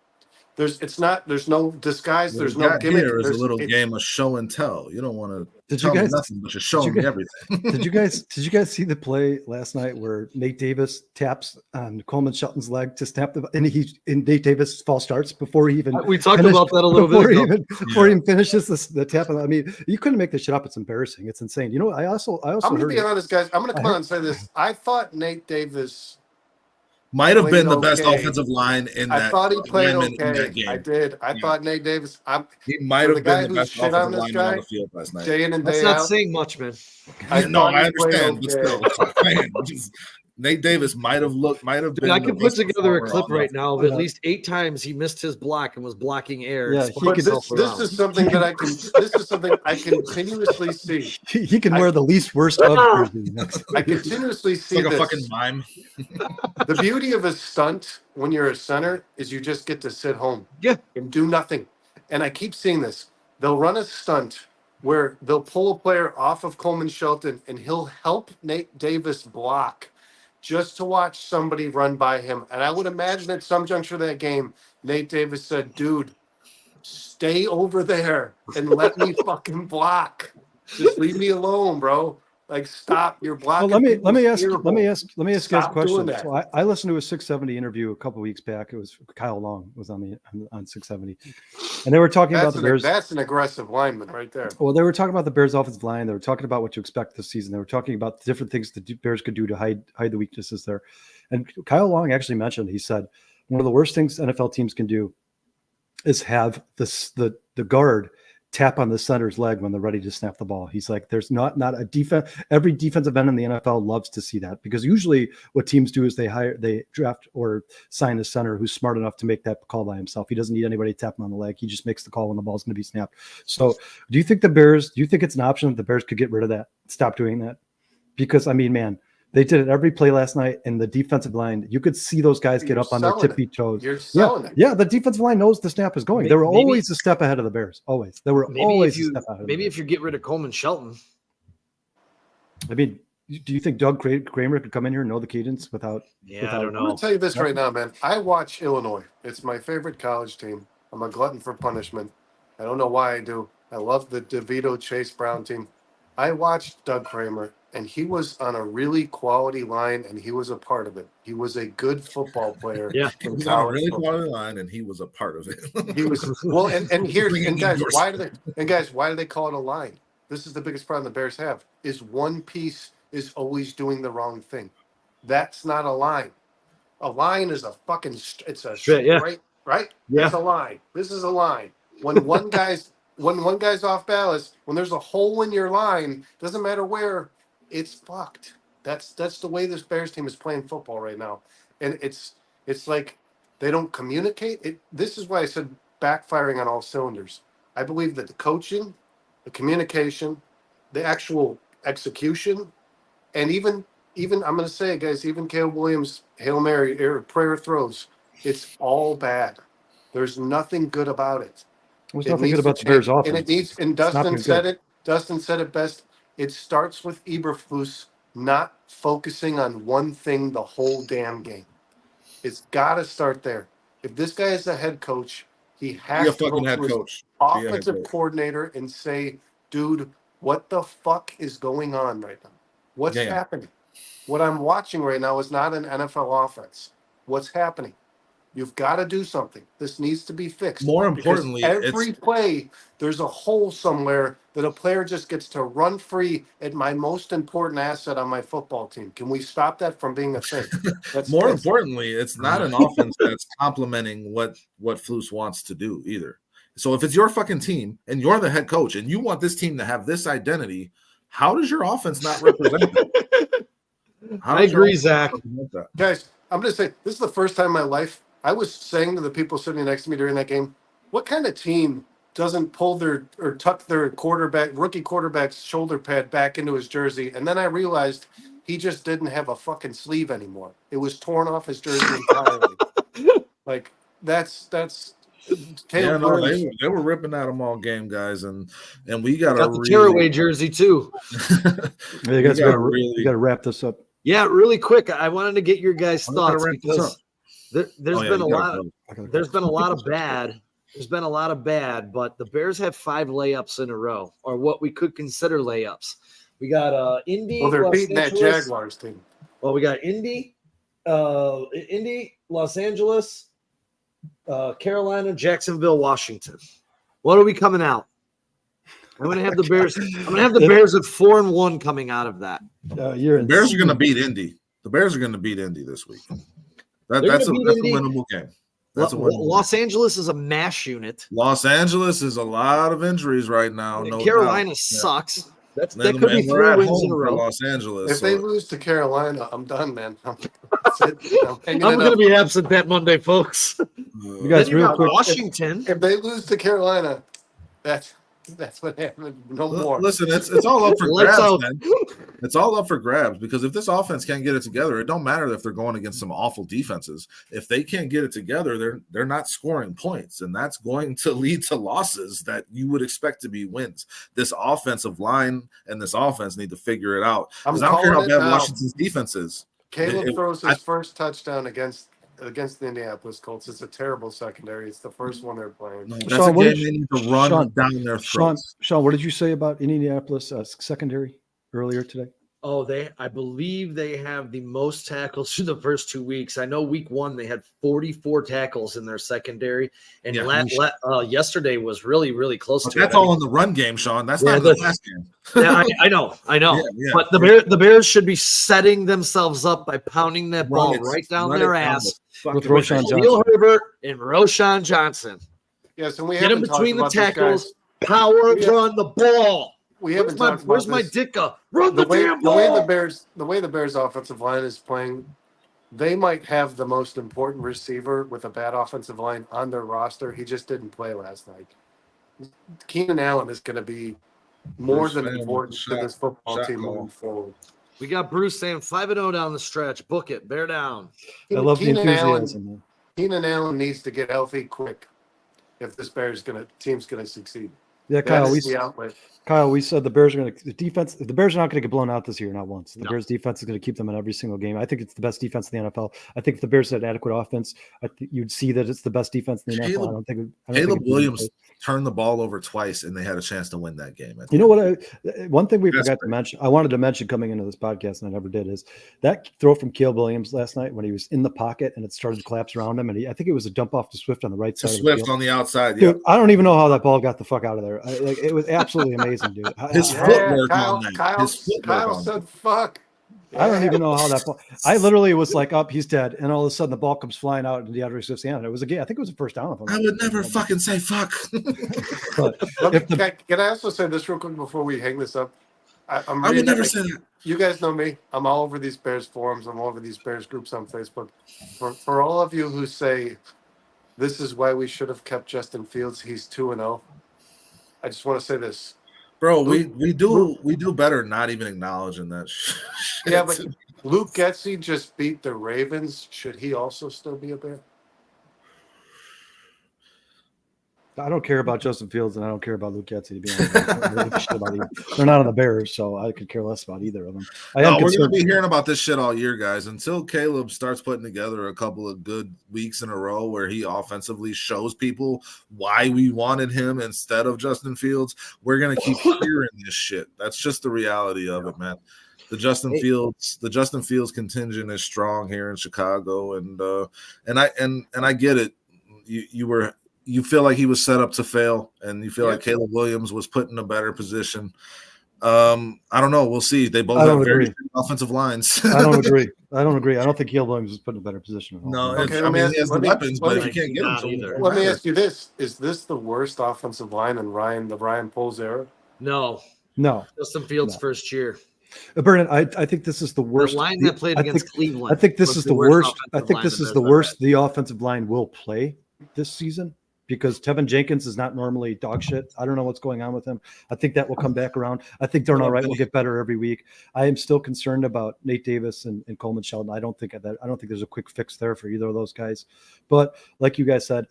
There's no disguise. There's no gimmick. There's a little game of show and tell. You don't want to tell me nothing, but you're showing me everything. Did you guys see the play last night where Nate Davis taps on Coleman Shelton's leg to snap and Nate Davis false starts before he even we talked about that a little bit ago. Before he even finishes the tap. I mean, you couldn't make this shit up. It's embarrassing. It's insane. I also I'm gonna be honest, guys. I'm gonna come out and say this. I thought Nate Davis might have been the best offensive line in that. I thought he played okay. In that game. I did. I thought Nate Davis. He might have been the best offensive lineman on the field last night. Day in and That's day not out. saying much, man. I understand, but still, Nate Davis might have been. I can put together a clip right now of at least 8 times he missed his block and was blocking air. Yeah, this is something that I can. This is something I continuously see. He can wear the least worst of jersey. I continuously see like this. a fucking mime. The beauty of a stunt when you're a center is you just get to sit home, and do nothing. And I keep seeing this. They'll run a stunt where they'll pull a player off of Coleman Shelton, and he'll help Nate Davis block, just to watch somebody run by him. And I would imagine at some juncture of that game, Nate Davis said, dude, stay over there and let me fucking block. Just leave me alone, bro. Like, stop! You're Well, blocking. let me people's ask ear let me holes. ask let me ask you guys a Stop doing question. that. So I listened to a 670 interview a couple weeks back. It was Kyle Long was on 670, and they were talking about the Bears. That's an aggressive lineman right there. Well, they were talking about the Bears' offensive line. They were talking about what to expect this season. They were talking about the different things the Bears could do to hide the weaknesses there. And Kyle Long actually mentioned, he said, one of the worst things NFL teams can do is have the guard tap on the center's leg when they're ready to snap the ball. He's like, there's not a defense. Every defensive end in the NFL loves to see that, because usually what teams do is they draft or sign a center who's smart enough to make that call by himself. He doesn't need anybody to tap him on the leg. He just makes the call when the ball's going to be snapped. So do you think it's an option that the Bears could get rid of that? Stop doing that? Because I mean, man, they did it every play last night, and the defensive line, you could see those guys get up on their tippy toes. You're selling it. Yeah, the defensive line knows the snap is going. They were always a step ahead of the Bears. Always. They were always a step ahead. Maybe if you get rid of Coleman Shelton. I mean, do you think Doug Kramer could come in here and know the cadence without? I don't I'm know. going to tell you this right now, man. I watch Illinois. It's my favorite college team. I'm a glutton for punishment. I don't know why I do. I love the DeVito Chase Brown team. I watched Doug Kramer, and he was on a really quality line, and he was a part of it. He was a good football player. Yeah. He was on a really quality line, and he was a part of it. He was well, and guys, why do they call it a line? This is the biggest problem the Bears have: is one piece is always doing the wrong thing. That's not a line. A line is a fucking straight, right? Yeah. It's a line. This is a line. When one guy's off balance, when there's a hole in your line, doesn't matter where, it's fucked. That's the way this Bears team is playing football right now, and it's like they don't communicate. This is why I said backfiring on all cylinders. I believe that the coaching, the communication, the actual execution, and even I'm going to say it, guys, even Caleb Williams Hail Mary or prayer throws, it's all bad. There's nothing good about it. There's nothing good about the Bears offense. And Dustin said it. Dustin said it best. It starts with Eberflus not focusing on one thing the whole damn game. It's got to start there. If this guy is a head coach, he has to go to his offensive coordinator and say, dude, what the fuck is going on right now? What's happening? What I'm watching right now is not an NFL offense. What's happening? You've got to do something. This needs to be fixed. More importantly, every play, there's a hole somewhere that a player just gets to run free at my most important asset on my football team. Can we stop that from being a thing? More importantly, it's not an offense that's complementing what Flus wants to do either. So if it's your fucking team and you're the head coach and you want this team to have this identity, how does your offense not represent that? I agree, Zach. Guys, I'm going to say this is the first time in my life I was saying to the people sitting next to me during that game, what kind of team doesn't pull or tuck their rookie quarterback's shoulder pad back into his jersey? And then I realized he just didn't have a fucking sleeve anymore. It was torn off his jersey entirely. Like that's they were ripping at them all game, guys, and we got the tearaway jersey too. You guys got to wrap this up. Yeah, really quick. I wanted to get your guys' thoughts because there's been a lot of bad. There's been a lot of bad, but the Bears have 5 layups in a row, or what we could consider layups. We got Indy. Well, they're Los beating Angeles. That Jaguars team. Well, we got Indy, Los Angeles, Carolina, Jacksonville, Washington. What are we coming out? I'm gonna have the Bears. I'm gonna have the Bears at 4-1 coming out of that. The Bears are gonna beat Indy. The Bears are gonna beat Indy this week. That's a winnable game. Los Angeles is a mash unit. Los Angeles is a lot of injuries right now. No Carolina sucks. That could be 3 wins in a row. Los Angeles. If they lose to Carolina, I'm done, man. I'm going to be absent that Monday, folks. You guys, real quick. Washington. If they lose to Carolina, that's what happened. No more. Listen, it's all up for grabs, man. It's all up for grabs because if this offense can't get it together, it don't matter if they're going against some awful defenses. If they can't get it together, they're not scoring points, and that's going to lead to losses that you would expect to be wins. This offensive line and this offense need to figure it out. Because I don't care how bad Washington's defense is. Caleb throws his first touchdown against the Indianapolis Colts. It's a terrible secondary. It's the first one they're playing. That's a game they need to run down their throats. Sean, what did you say about Indianapolis secondary earlier today? I believe they have the most tackles through the first 2 weeks. I know week 1 they had 44 tackles in their secondary, and yesterday was really, really close to that's it. all in the run game, Sean. That's not in the pass game. Yeah, I know. Yeah. But the Bears should be setting themselves up by pounding that ball right down their ass with Roshan Johnson. Neil Herbert and Roshan Johnson. Yes, and we get him between the tackles. Power run the ball. We haven't talked about where's my Dicka? Run the damn ball. The way the Bears offensive line is playing, they might have the most important receiver with a bad offensive line on their roster. He just didn't play last night. Keenan Allen is going to be more than important to this football team moving forward. We got Bruce saying 5-0 down the stretch. Book it. Bear down. I love the enthusiasm. Keenan Allen needs to get healthy quick if this team's going to succeed. Yeah, Kyle, we said the Bears are going to the Bears are not going to get blown out this year, not once. The Bears defense is going to keep them in every single game. I think it's the best defense in the NFL. I think if the Bears had adequate offense, you'd see that it's the best defense in the NFL. I don't think Caleb Williams turned the ball over twice, and they had a chance to win that game. You know what? One thing we forgot to mention, I wanted to mention coming into this podcast, and I never did, is that throw from Caleb Williams last night when he was in the pocket and it started to collapse around him, and I think it was a dump off to Swift on the right side. Swift on the outside, dude. I don't even know how that ball got the fuck out of there. It was absolutely amazing, dude. His footwork on that. Kyle said, "Fuck." I don't even know how that ball. I literally was like, "Up, he's dead," and all of a sudden the ball comes flying out into DeAndre Swift's hand. It was a game. I think it was a first down. I would never fucking say fuck. But can I also say this real quick before we hang this up? I would never say that. You guys know me. I'm all over these Bears forums. I'm all over these Bears groups on Facebook. For all of you who say this is why we should have kept Justin Fields, he's 2-0. I just want to say this. Bro, we do better not even acknowledging that shit. Yeah, but Luke Getsy just beat the Ravens. Should he also still be a Bear? I don't care about Justin Fields and I don't care about Luke Getsy, to be honest. I don't really shit about either. They're not on the Bears, so I could care less about either of them. We're going to be hearing about this shit all year, guys, until Caleb starts putting together a couple of good weeks in a row where he offensively shows people why we wanted him instead of Justin Fields. We're going to keep hearing this shit. That's just the reality of it, man. The Justin Fields contingent is strong here in Chicago, and I get it. You feel like he was set up to fail, and you feel like Caleb Williams was put in a better position. I don't know. We'll see. They both have very good offensive lines. I don't agree. I don't think Caleb Williams was put in a better position at all. No, okay, he has the weapons, but if you can't get them either. Let me ask you this. Is this the worst offensive line in the ryanpoles era? No. Justin Fields' first year. Bernard, I think this is the worst. The line that played against Cleveland. I think this is the worst. I think this is the worst the offensive line will play this season, because Tevin Jenkins is not normally dog shit. I don't know what's going on with him. I think that will come back around. I think Darnell Wright will get better every week. I am still concerned about Nate Davis and Coleman Shelton. I don't think there's a quick fix there for either of those guys. But like you guys said,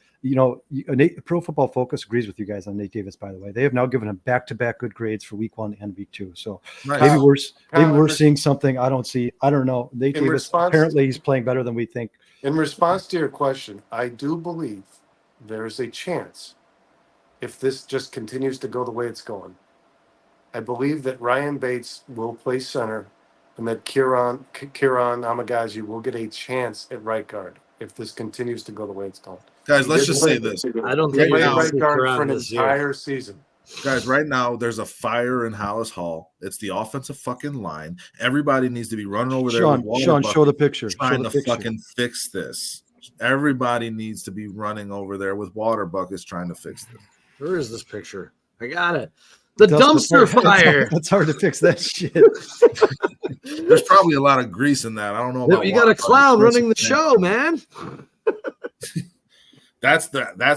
Pro Football Focus agrees with you guys on Nate Davis, by the way. They have now given him back-to-back good grades for week 1 and week 2. So maybe we're seeing something I don't see. I don't know. Nate Davis, apparently he's playing better than we think. In response to your question, I do believe there is a chance, if this just continues to go the way it's going, I believe that Ryan Bates will play center and that Kieran Amagaji will get a chance at right guard if this continues to go the way it's going. Guys, let's just say this. I don't think right guard for an entire season. Guys, right now there's a fire in Halas Hall. It's the offensive fucking line. Everybody needs to be running over there. Sean, show the picture. Trying to fucking fix this. Everybody needs to be running over there with water buckets trying to fix this. Where is this picture? I got it. The dumpster fire. It's hard to fix that shit. There's probably a lot of grease in that. I don't know about you got a clown running the show, man. That's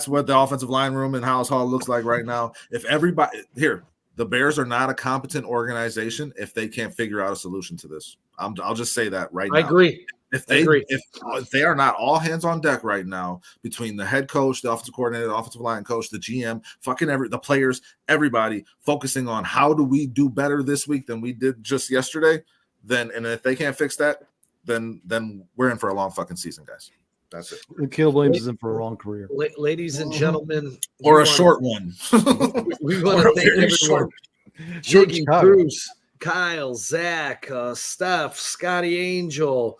what the offensive line room in Halas Hall looks like right now. If everybody here, the Bears are not a competent organization if they can't figure out a solution to this. I'll just say that right now. I agree. If they are not all hands on deck right now, between the head coach, the offensive coordinator, the offensive line coach, the GM, the players, everybody focusing on how do we do better this week than we did just yesterday, and if they can't fix that, then we're in for a long fucking season, guys. That's it. Caleb Williams is in for a long career. Ladies and gentlemen. Or a short one. We want to thank everyone. Jiggy Cruz Kyle, Zach, Steph, Scotty Angel,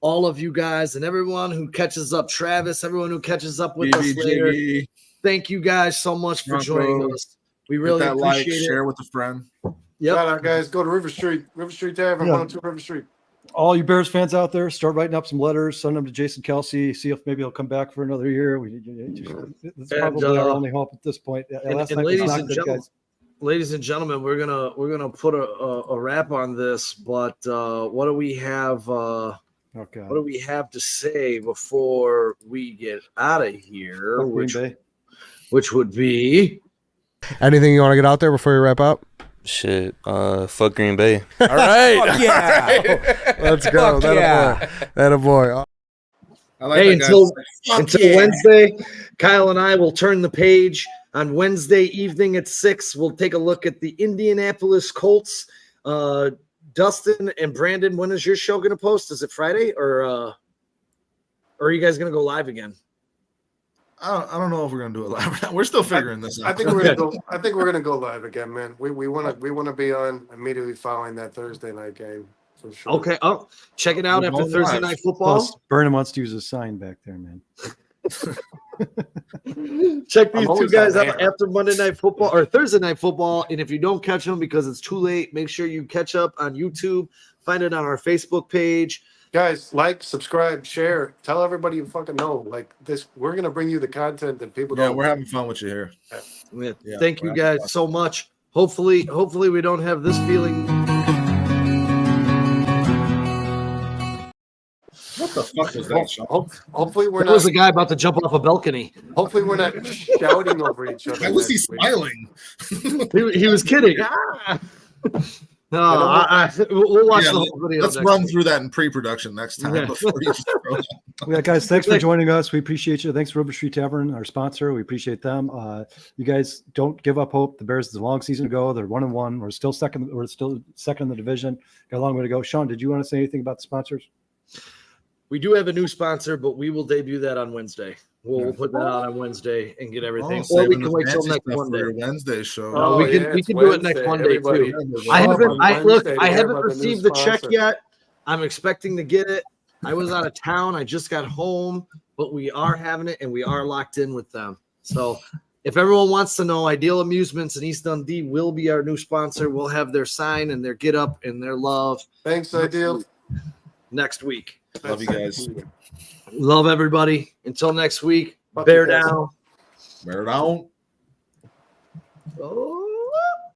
all of you guys, and everyone who catches up, Travis, everyone who catches up with us later. Thank you guys so much for joining us. We really appreciate it. Share with a friend. Yep. Shout out, guys. Go to River Street Tavern, 102 River Street. All you Bears fans out there, start writing up some letters, send them to Jason Kelsey, see if maybe he'll come back for another year. It's probably our only hope at this point. Ladies and gentlemen, we're gonna put a wrap on this, but what do we have? What do we have to say before we get out of here? Which would be anything you want to get out there before you wrap up? Shit, fuck Green Bay. All right, yeah, let's go. That a boy. Hey, until Wednesday, Kyle and I will turn the page on Wednesday evening at 6. We'll take a look at the Indianapolis Colts. Dustin and Brandon, when is your show going to post? Is it Friday or are you guys going to go live again? I don't know if we're gonna do it live. We're still figuring this out. I think we're gonna go live again, man. We want to be on immediately following that Thursday night game for sure. Okay. Oh, check it out after Thursday night football. Plus, Burnham wants to use a sign back there, man. Check these two guys out after Monday night football or Thursday night football. And if you don't catch them because it's too late, make sure you catch up on YouTube. Find it on our Facebook page. Guys, like, subscribe, share, tell everybody you fucking know. Like this, we're gonna bring you the content that people don't. Yeah, we're having fun with you here. Yeah, thank you guys so much. Hopefully we don't have this feeling. What the fuck was that, Sean? Hopefully we're That was a guy about to jump off a balcony. Hopefully we're not shouting over each other. Why was he smiling? he was kidding. No, we'll watch the whole video. Let's run through that in pre-production next time before you throw it. Yeah, guys, thanks for joining us. We appreciate you. Thanks, River Street Tavern, our sponsor. We appreciate them. You guys don't give up hope. The Bears, it's a long season to go. They're 1-1. We're still second. We're still second in the division. Got a long way to go. Sean, did you want to say anything about the sponsors? We do have a new sponsor, but we will debut that on Wednesday. We'll put that out on Wednesday and get everything. Or we can wait till next Monday. Wednesday show. We can do it next Monday too. I haven't received the check yet. I'm expecting to get it. I was out of town. I just got home, but we are having it and we are locked in with them. So if everyone wants to know, Ideal Amusements in East Dundee will be our new sponsor. We'll have their sign and their get up and their love. Thanks, Ideal. Next week. Love you guys. Love everybody. Until next week. Bear down. Bear down. Oh.